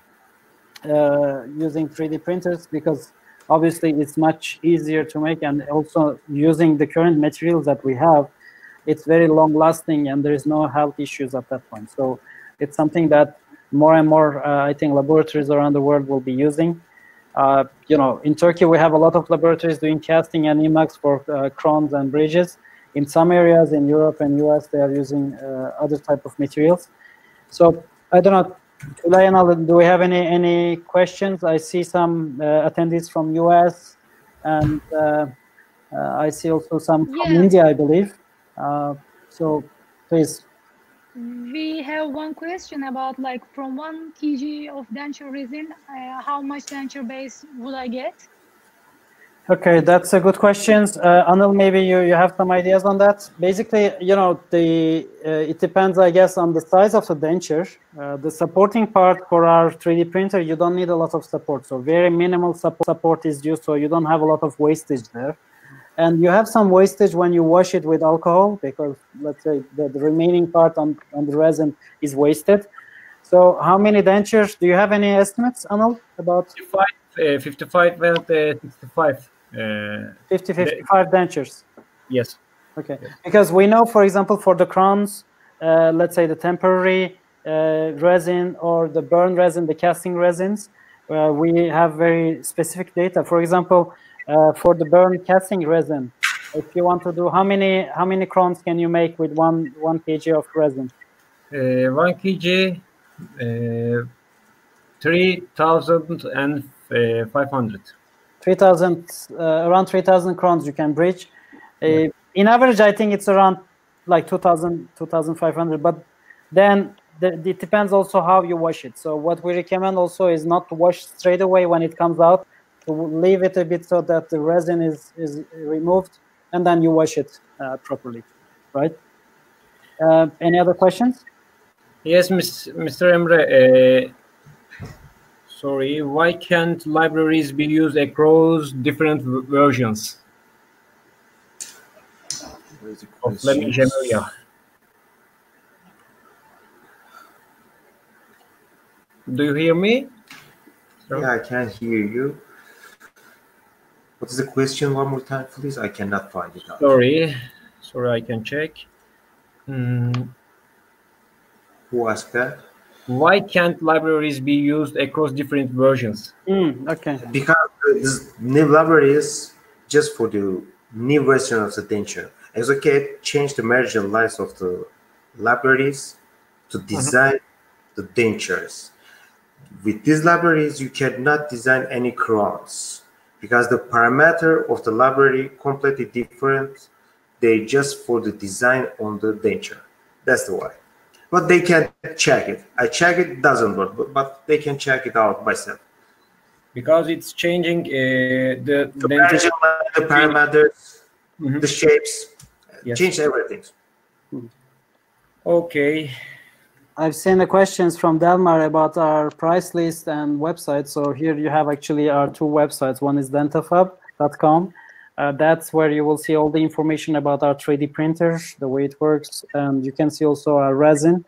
using 3D printers, because obviously it's much easier to make, and also using the current materials that we have, it's very long lasting and there is no health issues at that point. So it's something that more and more, I think, laboratories around the world will be using. You know, in Turkey, we have a lot of laboratories doing casting and Emax for crowns and bridges. In some areas in Europe and US, they are using other type of materials. So I don't know, Tulay and Alan, do we have any questions? I see some attendees from US, and I see also some from India, I believe. So please. We have one question about, like, from 1 kg of denture resin, how much denture base would I get? Okay, that's a good question. Anil, maybe you have some ideas on that. Basically, you know, it depends, I guess, on the size of the denture. The supporting part for our 3D printer, you don't need a lot of support. So very minimal support is used, so you don't have a lot of wastage there. And you have some wastage when you wash it with alcohol, because let's say the remaining part on the resin is wasted. So how many dentures? Do you have any estimates, Anil, about? 55 and 65. 55 dentures. Yes. Okay. Yes. Because we know, for example, for the crowns, let's say the temporary resin or the burn resin, the casting resins, we have very specific data. For example, for the burn casting resin, if you want to do, how many crowns can you make with one kg of resin? 1 kg, 3,500. 3,000, around 3,000 crowns you can bridge. In average, I think it's around like 2,000, 2,500. But then it depends also how you wash it. So what we recommend also is not to wash straight away when it comes out, to leave it a bit so that the resin is removed, and then you wash it properly, right? Any other questions? Yes, Mr. Emre. Sorry, why can't libraries be used across different versions of Emacs? Do you hear me? Yeah, I can hear you. What is the question one more time, please? I cannot find it out. Sorry, I can check. Who asked that? Why can't libraries be used across different versions? Okay. Because this new library is just for the new version of the denture. Exocad changed the margin lines of the libraries to design the dentures. With these libraries, you cannot design any crowns because the parameter of the library completely different. They just for the design on the denture. That's the why. But they can check it. I check it, doesn't work, but they can check it out myself. Because it's changing the parameters, the shapes, change everything. Okay. I've seen the questions from Delmar about our price list and website. So here you have actually our two websites. One is dentafab.com. That's where you will see all the information about our 3D printers, the way it works, and you can see also our resin.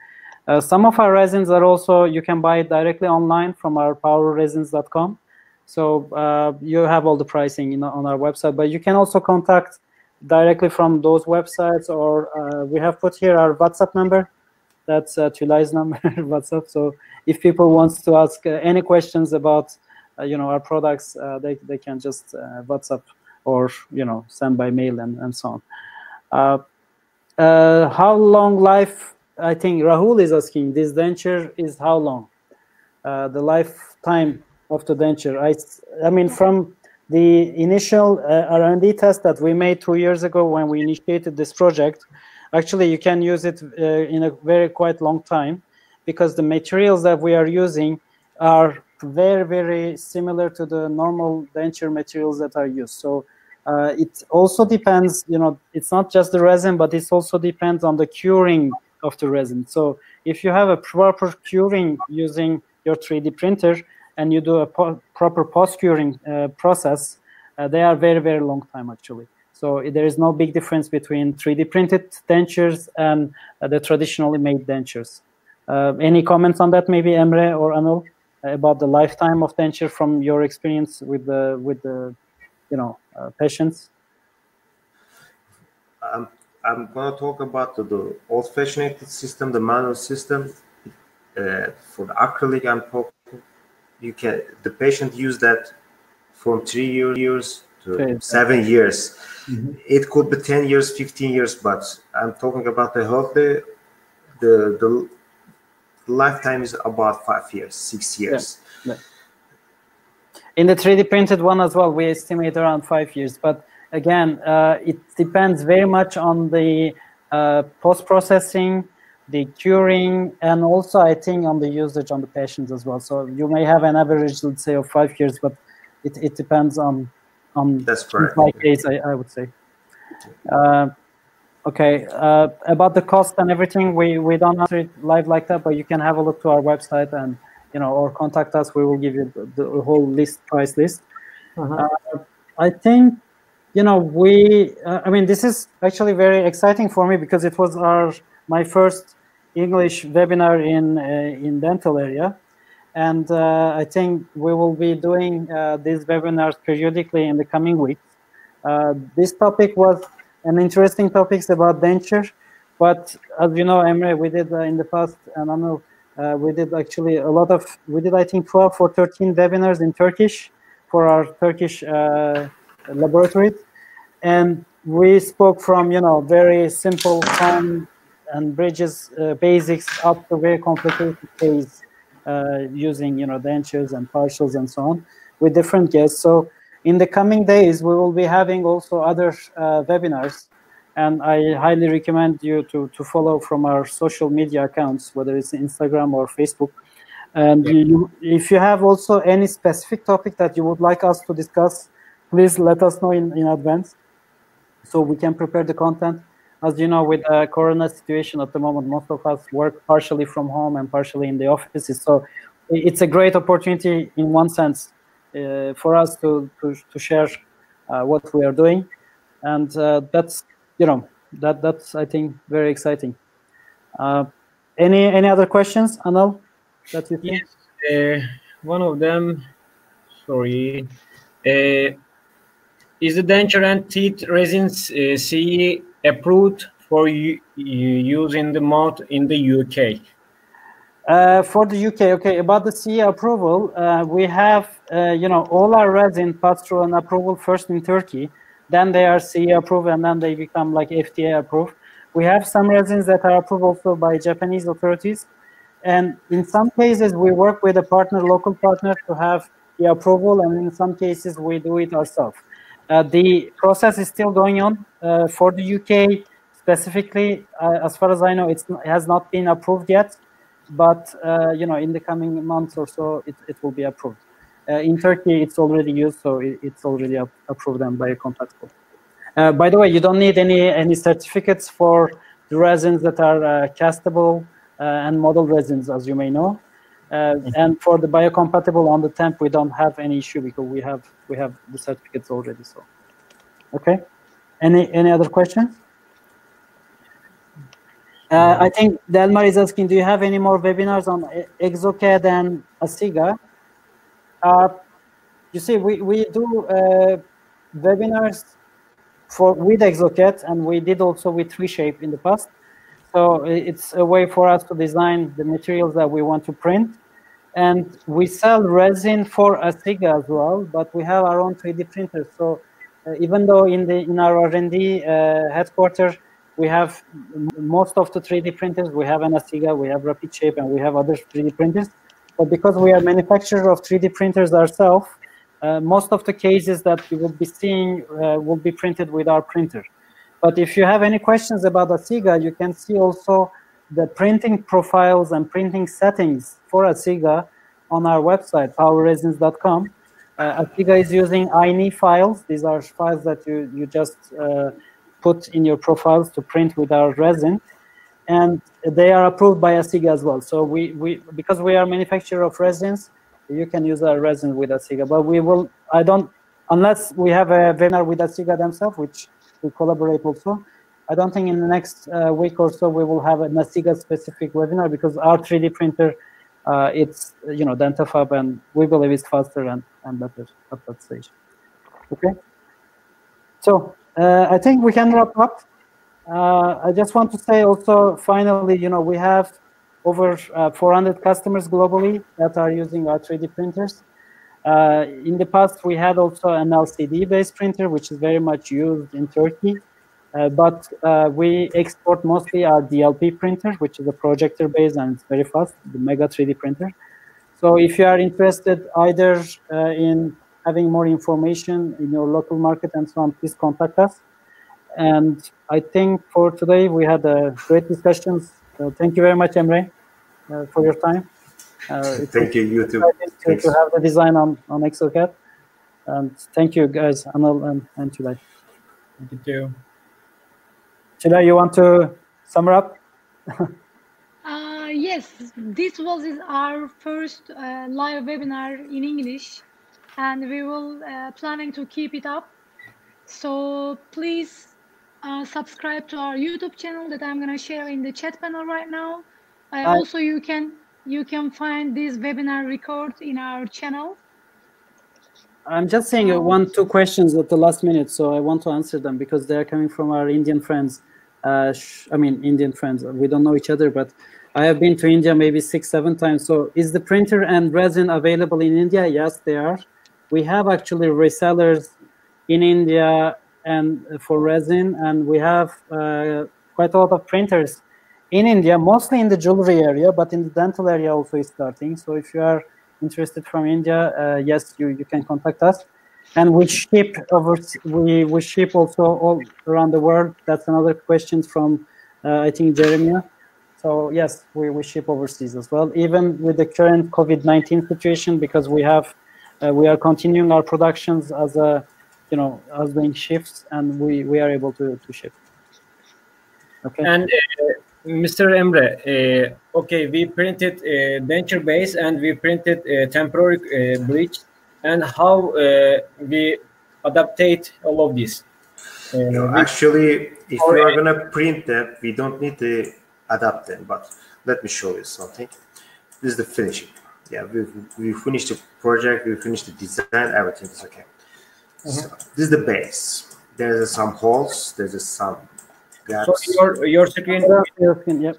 Some of our resins are also, you can buy it directly online from our powerresins.com. So you have all the pricing on our website, but you can also contact directly from those websites, or we have put here our WhatsApp number. That's Tulay's number, WhatsApp. So if people want to ask any questions about our products, they can just WhatsApp or send by mail and so on. How long life? I think Rahul is asking. This denture is how long? The lifetime of the denture. I mean, from the initial R&D test that we made 2 years ago when we initiated this project, actually you can use it in a very quite long time, because the materials that we are using are very, very similar to the normal denture materials that are used. So it also depends, it's not just the resin, but it also depends on the curing of the resin. So if you have a proper curing using your 3D printer and you do a proper post-curing process, they are very, very long time actually. So there is no big difference between 3D printed dentures and the traditionally made dentures. Any comments on that, maybe Emre or Anil, about the lifetime of denture from your experience with the patients? I'm going to talk about the old-fashioned system, the manual system. For the acrylic, I'm talking. The patient use that from 3 years to 7 years. Mm-hmm. It could be 10 years, 15 years, but I'm talking about the healthy. The lifetime is about 5 years, 6 years. Yeah. In the 3D printed one as well, we estimate around 5 years. But again, it depends very much on the post-processing, the curing, and also I think on the usage on the patients as well. So you may have an average, let's say, of 5 years, but it depends on that's correct. My case, I would say. Okay, about the cost and everything, we don't answer it live like that, but you can have a look to our website and or contact us. We will give you the whole price list. I think I mean, this is actually very exciting for me because it was my first English webinar in dental area, and I think we will be doing these webinars periodically in the coming weeks. This topic was an interesting topic about denture, but as you know, Emre, we did in the past, and I know we did actually we did I think 12 or 13 webinars in Turkish for our Turkish laboratories, and we spoke from very simple fun and bridges basics up to very complicated case using dentures and partials and so on with different guests. So in the coming days we will be having also other webinars, and I highly recommend you to follow from our social media accounts, whether it's Instagram or Facebook. And if you have also any specific topic that you would like us to discuss, please let us know in advance so we can prepare the content. As you know, with the corona situation at the moment, most of us work partially from home and partially in the offices. So it's a great opportunity in one sense for us to share what we are doing. And that's, that's, I think, very exciting. Any other questions, Anil, that you think? Yes, one of them, sorry. Is the denture and teeth resins CE approved for use in the mouth in the UK? For the UK, okay. About the CE approval, we have, all our resin pass through an approval first in Turkey, then they are CE approved, and then they become like FDA approved. We have some resins that are approved also by Japanese authorities, and in some cases we work with a local partner to have the approval, and in some cases we do it ourselves. The process is still going on for the UK specifically. As far as I know, it has not been approved yet, but in the coming months or so, it will be approved. In Turkey, it's already used, so it's already approved and biocompatible. By the way, you don't need any certificates for the resins that are castable and model resins, as you may know. And for the biocompatible on the temp, we don't have any issue because we have the certificates already. So, okay. Any other questions? I think Delmar is asking, do you have any more webinars on Exocad and Asiga? You see, we do webinars with Exocad, and we did also with 3Shape in the past. So it's a way for us to design the materials that we want to print. And we sell resin for Asiga as well, but we have our own 3D printers. So even though in our R&D headquarters, we have most of the 3D printers, we have an Asiga, we have Rapid Shape, and we have other 3D printers. But because we are manufacturer of 3D printers ourselves, most of the cases that you will be seeing will be printed with our printer. But if you have any questions about Asiga, you can see also the printing profiles and printing settings for Asiga on our website, powerresins.com. Asiga is using INI files. These are files that you just put in your profiles to print with our resin. And they are approved by Asiga as well. So because we are manufacturer of resins, you can use our resin with Asiga. But unless we have a webinar with Exocad themselves, which we collaborate also. I don't think in the next week or so we will have a Exocad specific webinar, because our 3D printer, it's Dentafab, and we believe it's faster and better at that stage. Okay. So I think we can wrap up. I just want to say also, finally, we have over 400 customers globally that are using our 3D printers. In the past, we had also an LCD-based printer, which is very much used in Turkey. But we export mostly our DLP printer, which is a projector-based and it's very fast, the Mega 3D printer. So if you are interested either in having more information in your local market and so on, please contact us. And I think for today, we had great discussions. Thank you very much, Emre, for your time. Thank you, you too. To have the design on Exocad. And thank you, guys, Anil and Tülay. Thank you too. Tülay, you want to sum up? Yes, this was our first live webinar in English, and we will planning to keep it up. So please subscribe to our YouTube channel that I'm going to share in the chat panel right now. Also, you can find this webinar record in our channel. I'm just saying 1-2 questions at the last minute, so I want to answer them because they're coming from our Indian friends. I mean, Indian friends. We don't know each other, but I have been to India maybe 6-7 times. So is the printer and resin available in India? Yes, they are. We have actually resellers in India and for resin, and we have quite a lot of printers in India, mostly in the jewelry area, but in the dental area also is starting. So if you are interested from India, yes, you can contact us. And we ship we ship also all around the world. That's another question from I think Jeremiah. So yes, we ship overseas as well, even with the current COVID-19 situation, because we are continuing our productions as as doing shifts, and we are able to ship. Okay. And Mr. Emre, okay, we printed denture base and we printed temporary bridge, and how we adaptate all of this. Actually, if we are going to print that, we don't need to adapt them, but let me show you something. This is the finishing. Yeah, we finished the project, we finished the design, everything is okay. So this is the base. There's some holes, there's some gaps. So your screen. Yep.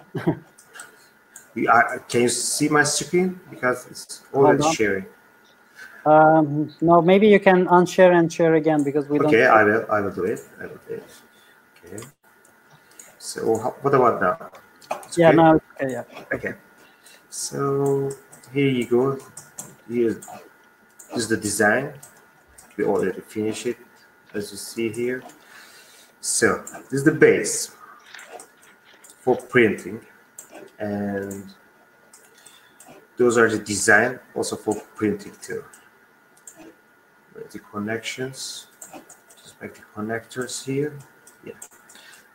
Can you see my screen? Because it's already sharing. No, maybe you can unshare and share again, because we don't. Okay, I will do it. Okay. So what about now? It's yeah, okay? now okay, yeah. Okay. So here you go. Here is the design. We already finished it, as you see here. So this is the base for printing, and those are the design also for printing too. The connections, just make the connectors here. Yeah.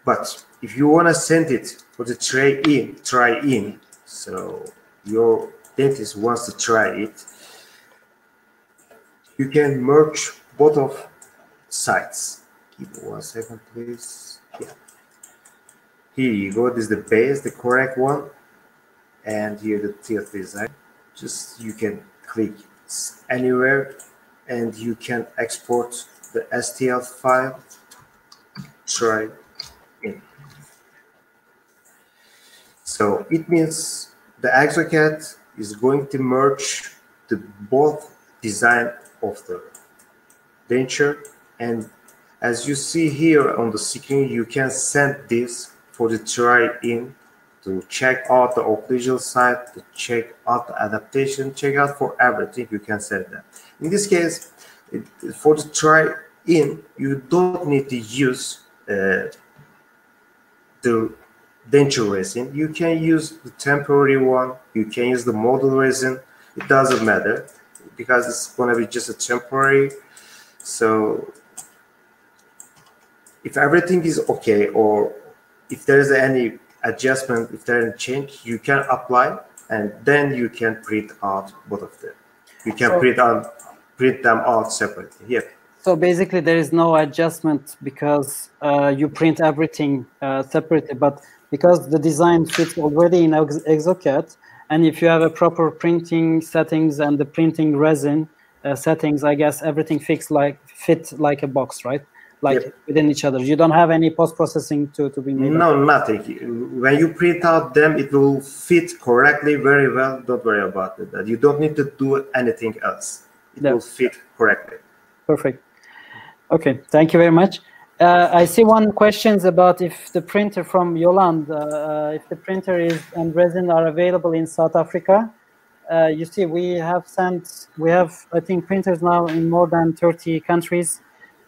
But if you want to send it for the try in, so your dentist wants to try it, you can merge both of sides. Give me 1 second, please. Yeah. Here you go. This is the base, the correct one, and here the teeth design. Just you can click anywhere, and you can export the STL file. Try in. So it means the Exocad is going to merge the both design of the denture, and as you see here on the screen, you can send this for the try-in to check out the occlusal side, to check out the adaptation, check out for everything. You can send that. In this case, for the try-in, you don't need to use the denture resin. You can use the temporary one. You can use the model resin. It doesn't matter, because it's going to be just a temporary. So if everything is okay, or if there is any adjustment, if there is any change, you can apply, and then you can print out both of them. You can print them out separately. Yeah. So basically, there is no adjustment because you print everything separately, but because the design fits already in Exocad, and if you have a proper printing settings and the printing resin settings, I guess everything fit like a box, right? Like Yep. within each other. You don't have any post-processing to be made. No, nothing. When you print out them, it will fit correctly very well. Don't worry about that. You don't need to do anything else. It will fit correctly. Perfect. Okay, thank you very much. I see one question about if the printer from Yolanda, if the printer and resin are available in South Africa. You see, we have I think printers now in more than 30 countries,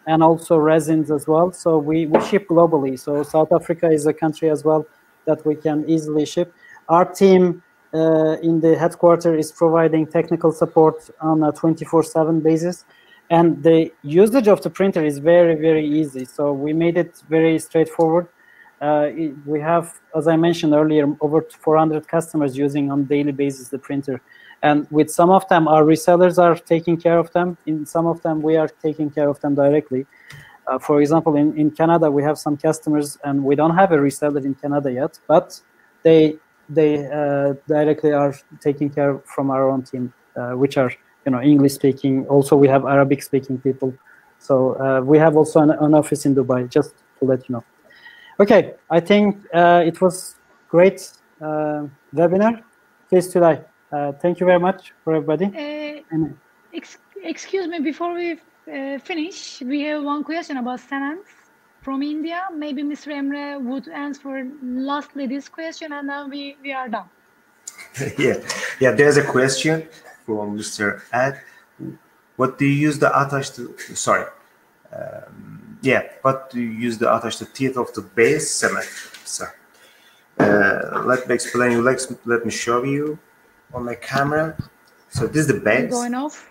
and also resins as well. So we ship globally. So South Africa is a country as well that we can easily ship. Our team in the headquarters is providing technical support on a 24/7 basis. And the usage of the printer is very, very easy. So we made it very straightforward. We have, as I mentioned earlier, over 400 customers using on a daily basis the printer. And with some of them, our resellers are taking care of them. In some of them, we are taking care of them directly. For example, in Canada, we have some customers, and we don't have a reseller in Canada yet, but they directly are taking care from our own team, which are English speaking. Also, we have Arabic speaking people. So we have also an office in Dubai, just to let you know. Okay, I think it was great webinar. Please today. Thank you very much for everybody. Excuse me, before we finish, we have one question about Sanans from India. Maybe Mr. Emre would answer lastly this question, and then we are done. Yeah. There's a question from Mr. Ed. What do you use the attached to? Sorry. What do you use the attached to teeth of the base cement? So, let me explain you. Let me show you on my camera. So this is the base. Going off.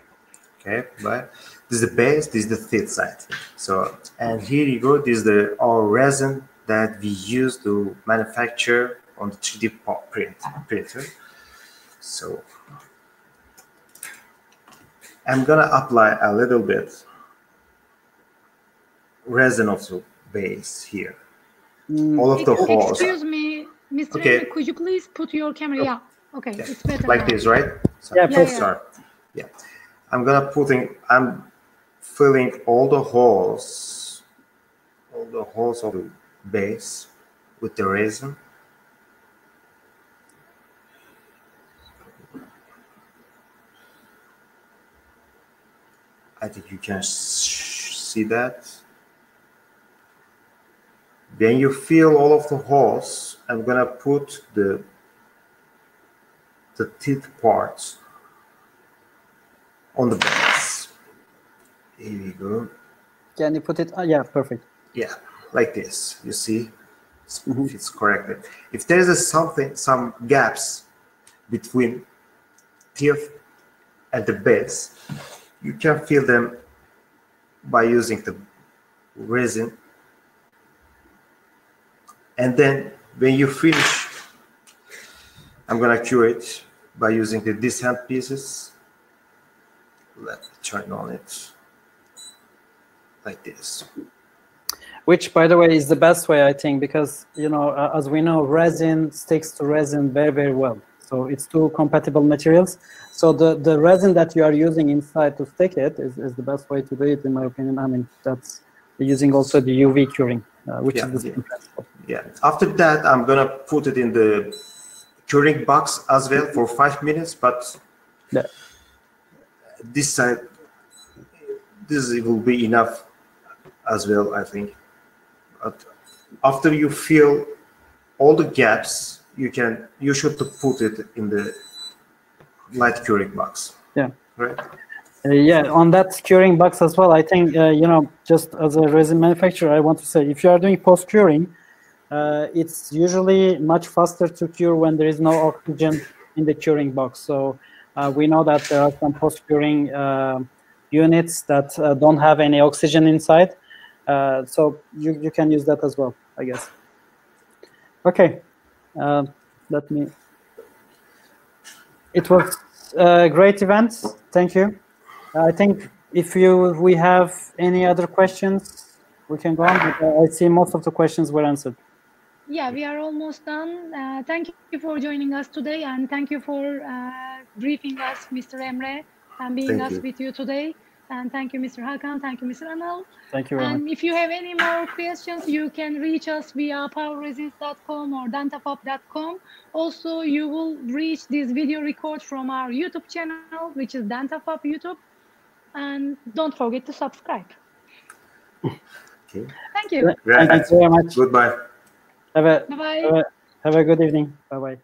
Okay, but this is the base. This is the teeth side. So, and here you go. This is our resin that we use to manufacture on the 3D printer. So I'm gonna apply a little bit resin of the base here. All of the holes. Excuse me, Mr. Emre, could you please put your camera? Yeah. Okay, it's better. Like this, right? So, yeah. I'm filling all the holes of the base with the resin. I think you can see that. When you fill all of the holes, I'm gonna put the teeth parts on the base. Here we go. Can you put it? Yeah, perfect. Yeah, like this. You see, it's correctly. If there is some gaps between teeth and the base, you can fill them by using the resin. And then when you finish, I'm gonna cure it by using the descent pieces. Let me turn on it like this. Which, by the way, is the best way, I think, because as we know, resin sticks to resin very, very well. So it's two compatible materials. So the resin that you are using inside to stick it is the best way to do it, in my opinion. I mean, that's using also the UV curing, which is the same principle. Yeah. After that, I'm gonna put it in the curing box as well for 5 minutes. But this side, this will be enough as well, I think. But after you fill all the gaps, you should put it in the light curing box. Yeah. Right. On that curing box as well, I think just as a resin manufacturer, I want to say, if you are doing post curing, it's usually much faster to cure when there is no oxygen in the curing box. So we know that there are some post curing units that don't have any oxygen inside. So you can use that as well, I guess. Okay. It was a great event. Thank you. I think if we have any other questions, we can go on. I see most of the questions were answered. Yeah, we are almost done. Thank you for joining us today, and thank you for briefing us, Mr. Emre, and being Thank you. with you today. And thank you, Mr. Hakan. Thank you, Mr. Anil. Thank you very much. And if you have any more questions, you can reach us via powerresins.com or dentafab.com. Also, you will reach this video record from our YouTube channel, which is Dentafab YouTube. And don't forget to subscribe. Okay. Thank you. Great. Thank you very much. Goodbye. Have Bye-bye. a good evening. Bye-bye.